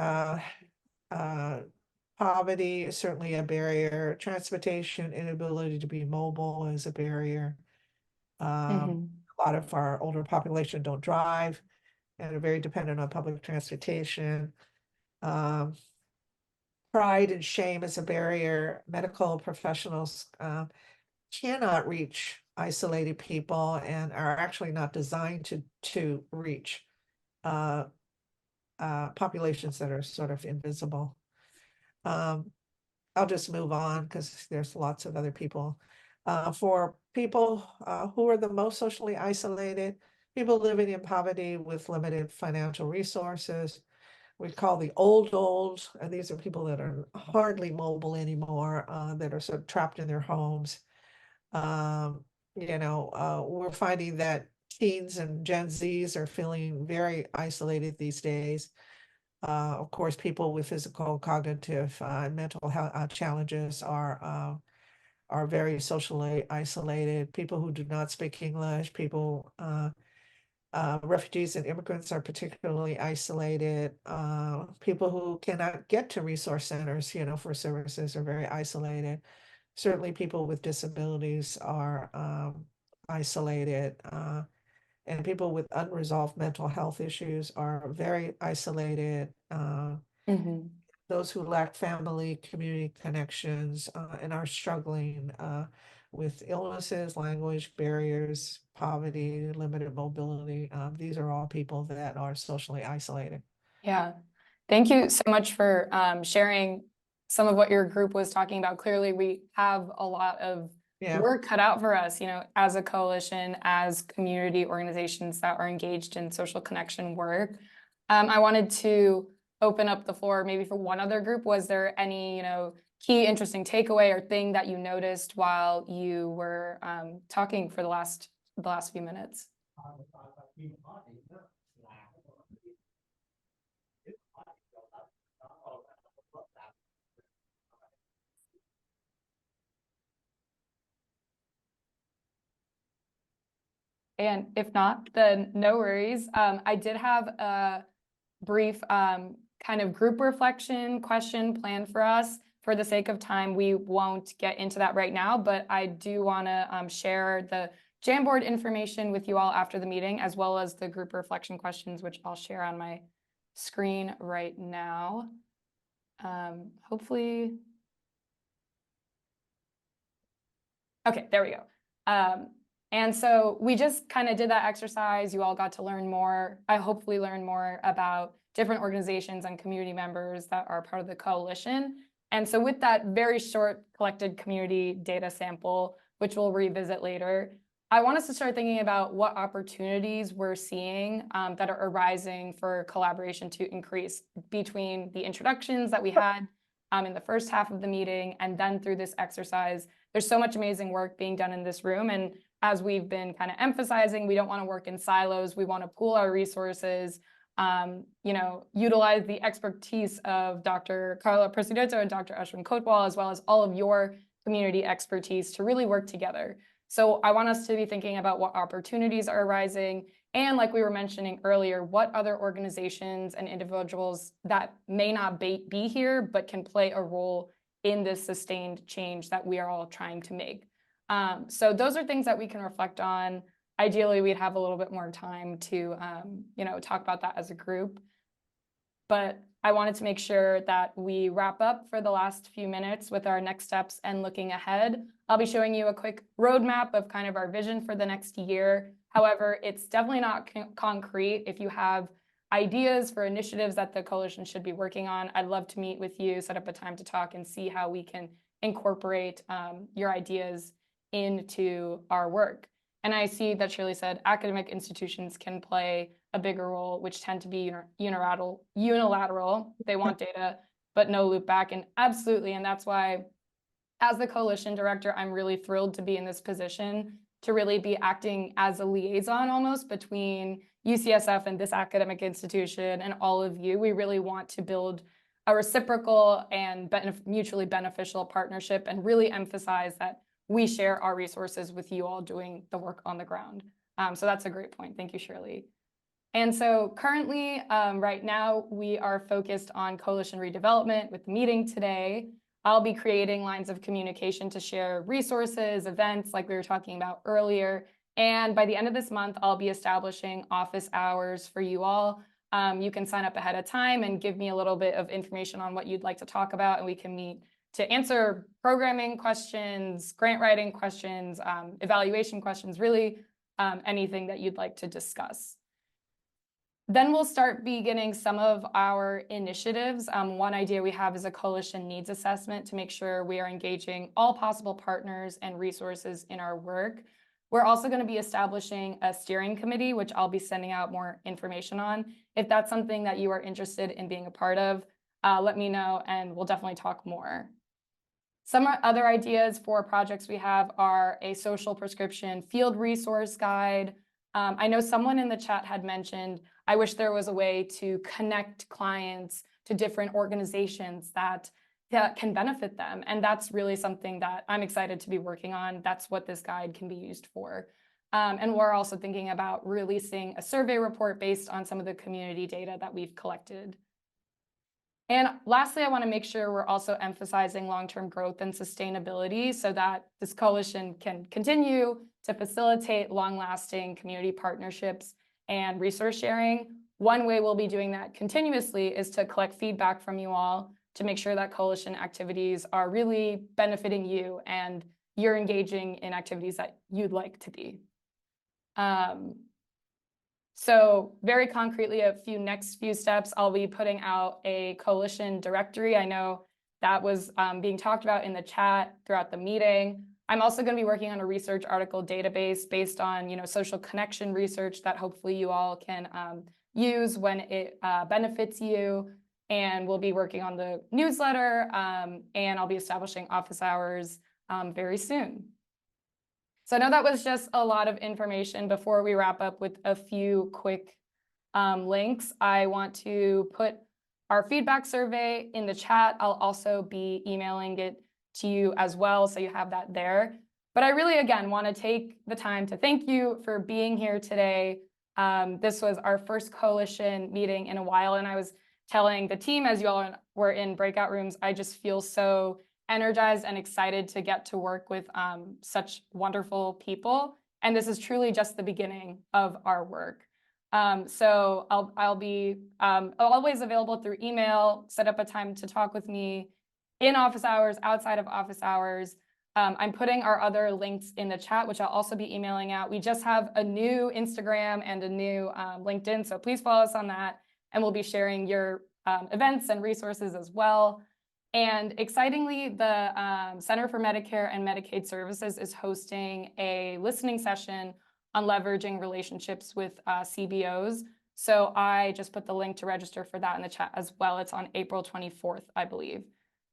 Poverty is certainly a barrier. Transportation, inability to be mobile is a barrier. A lot of our older population don't drive and are very dependent on public transportation. Pride and shame is a barrier. Medical professionals cannot reach isolated people and are actually not designed to reach populations that are sort of invisible. I'll just move on because there's lots of other people. For people who are the most socially isolated, people living in poverty with limited financial resources, we call the old, and these are people that are hardly mobile anymore, that are sort of trapped in their homes. We're finding that teens and Gen Zs are feeling very isolated these days. Of course, people with physical, cognitive, and mental health challenges are very socially isolated. People who do not speak English, refugees and immigrants are particularly isolated. People who cannot get to resource centers, for services are very isolated. Certainly people with disabilities are isolated. And people with unresolved mental health issues are very isolated. Those who lack family, community connections, and are struggling with illnesses, language barriers, poverty, limited mobility. These are all people that are socially isolated. Yeah. Thank you so much for sharing some of what your group was talking about. Clearly, we have a lot of work cut out for us, as a coalition, as community organizations that are engaged in social connection work. I wanted to open up the floor maybe for one other group. Was there any, key interesting takeaway or thing that you noticed while you were talking for the last few minutes? And if not, then no worries. I did have a brief kind of group reflection question planned for us. For the sake of time, we won't get into that right now, but I do want to share the Jamboard information with you all after the meeting, as well as the group reflection questions, which I'll share on my screen right now. Hopefully. Okay, there we go. And so we just kind of did that exercise. You all got to learn more. I hopefully learned more about different organizations and community members that are part of the coalition. And so with that very short collected community data sample, which we'll revisit later, I want us to start thinking about what opportunities we're seeing that are arising for collaboration to increase between the introductions that we had in the first half of the meeting and then through this exercise. There's so much amazing work being done in this room. And as we've been kind of emphasizing, we don't want to work in silos. We want to pool our resources, utilize the expertise of Dr. Carla Presidenzo and Dr. Ashwin Kotwal, as well as all of your community expertise to really work together. So I want us to be thinking about what opportunities are arising, and like we were mentioning earlier, what other organizations and individuals that may not be here, but can play a role in this sustained change that we are all trying to make. So those are things that we can reflect on. Ideally, we'd have a little bit more time to, talk about that as a group. But I wanted to make sure that we wrap up for the last few minutes with our next steps and looking ahead. I'll be showing you a quick roadmap of kind of our vision for the next year. However, it's definitely not concrete. If you have ideas for initiatives that the coalition should be working on, I'd love to meet with you, set up a time to talk, and see how we can incorporate your ideas into our work. And I see that Shirley said academic institutions can play a bigger role, which tend to be unilateral. They want data, but no loop back. And absolutely, and that's why as the coalition director, I'm really thrilled to be in this position to really be acting as a liaison almost between UCSF and this academic institution and all of you. We really want to build a reciprocal and mutually beneficial partnership and really emphasize that we share our resources with you all doing the work on the ground. So that's a great point. Thank you, Shirley. And so currently, right now, we are focused on coalition redevelopment with the meeting today. I'll be creating lines of communication to share resources, events like we were talking about earlier. And by the end of this month, I'll be establishing office hours for you all. You can sign up ahead of time and give me a little bit of information on what you'd like to talk about, and we can meet to answer programming questions, grant writing questions, evaluation questions, really anything that you'd like to discuss. Then we'll start beginning some of our initiatives. One idea we have is a coalition needs assessment to make sure we are engaging all possible partners and resources in our work. We're also going to be establishing a steering committee, which I'll be sending out more information on. If that's something that you are interested in being a part of, let me know and we'll definitely talk more. Some other ideas for projects we have are a social prescription field resource guide. I know someone in the chat had mentioned, I wish there was a way to connect clients to different organizations that can benefit them. And that's really something that I'm excited to be working on. That's what this guide can be used for. And we're also thinking about releasing a survey report based on some of the community data that we've collected. And lastly, I want to make sure we're also emphasizing long-term growth and sustainability so that this coalition can continue to facilitate long-lasting community partnerships and resource sharing. One way we'll be doing that continuously is to collect feedback from you all to make sure that coalition activities are really benefiting you and you're engaging in activities that you'd like to be. So very concretely, next few steps, I'll be putting out a coalition directory. I know that was being talked about in the chat throughout the meeting. I'm also going to be working on a research article database based on, social connection research that hopefully you all can use when it benefits you. And we'll be working on the newsletter, and I'll be establishing office hours very soon. So I know that was just a lot of information. Before we wrap up with a few quick links, I want to put our feedback survey in the chat. I'll also be emailing it to you as well, so you have that there. But I really, again, want to take the time to thank you for being here today. This was our first coalition meeting in a while, and I was telling the team as you all were in breakout rooms, I just feel so energized and excited to get to work with such wonderful people. And this is truly just the beginning of our work. So I'll be always available through email, set up a time to talk with me in office hours, outside of office hours. I'm putting our other links in the chat, which I'll also be emailing out. We just have a new Instagram and a new LinkedIn, so please follow us on that. And we'll be sharing your events and resources as well. And excitingly, the Center for Medicare and Medicaid Services is hosting a listening session on leveraging relationships with CBOs. So I just put the link to register for that in the chat as well. It's on April 24th, I believe.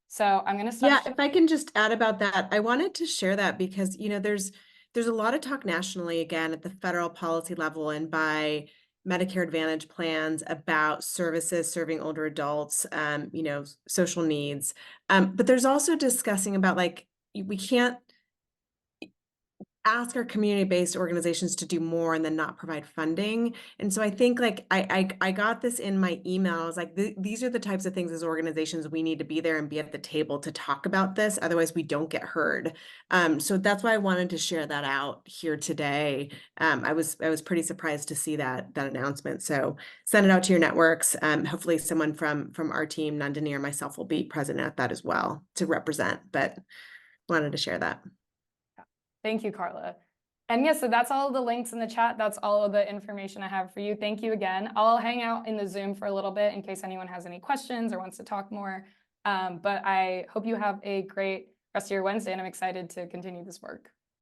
So I'm going to start. Yeah, if I can just add about that, I wanted to share that because, there's a lot of talk nationally, again, at the federal policy level and by Medicare Advantage plans about services serving older adults, social needs. But there's also discussing about we can't, ask our community-based organizations to do more and then not provide funding. And so I think like I got this in my email. I was like, these are the types of things as organizations we need to be there and be at the table to talk about this. Otherwise we don't get heard. So that's why I wanted to share that out here today. I was pretty surprised to see that announcement. So send it out to your networks. Hopefully someone from our team, Nandini or myself, will be present at that as well to represent, but wanted to share that. Thank you, Carla. And yes, so that's all of the links in the chat. That's all of the information I have for you. Thank you again. I'll hang out in the Zoom for a little bit in case anyone has any questions or wants to talk more. But I hope you have a great rest of your Wednesday, and I'm excited to continue this work.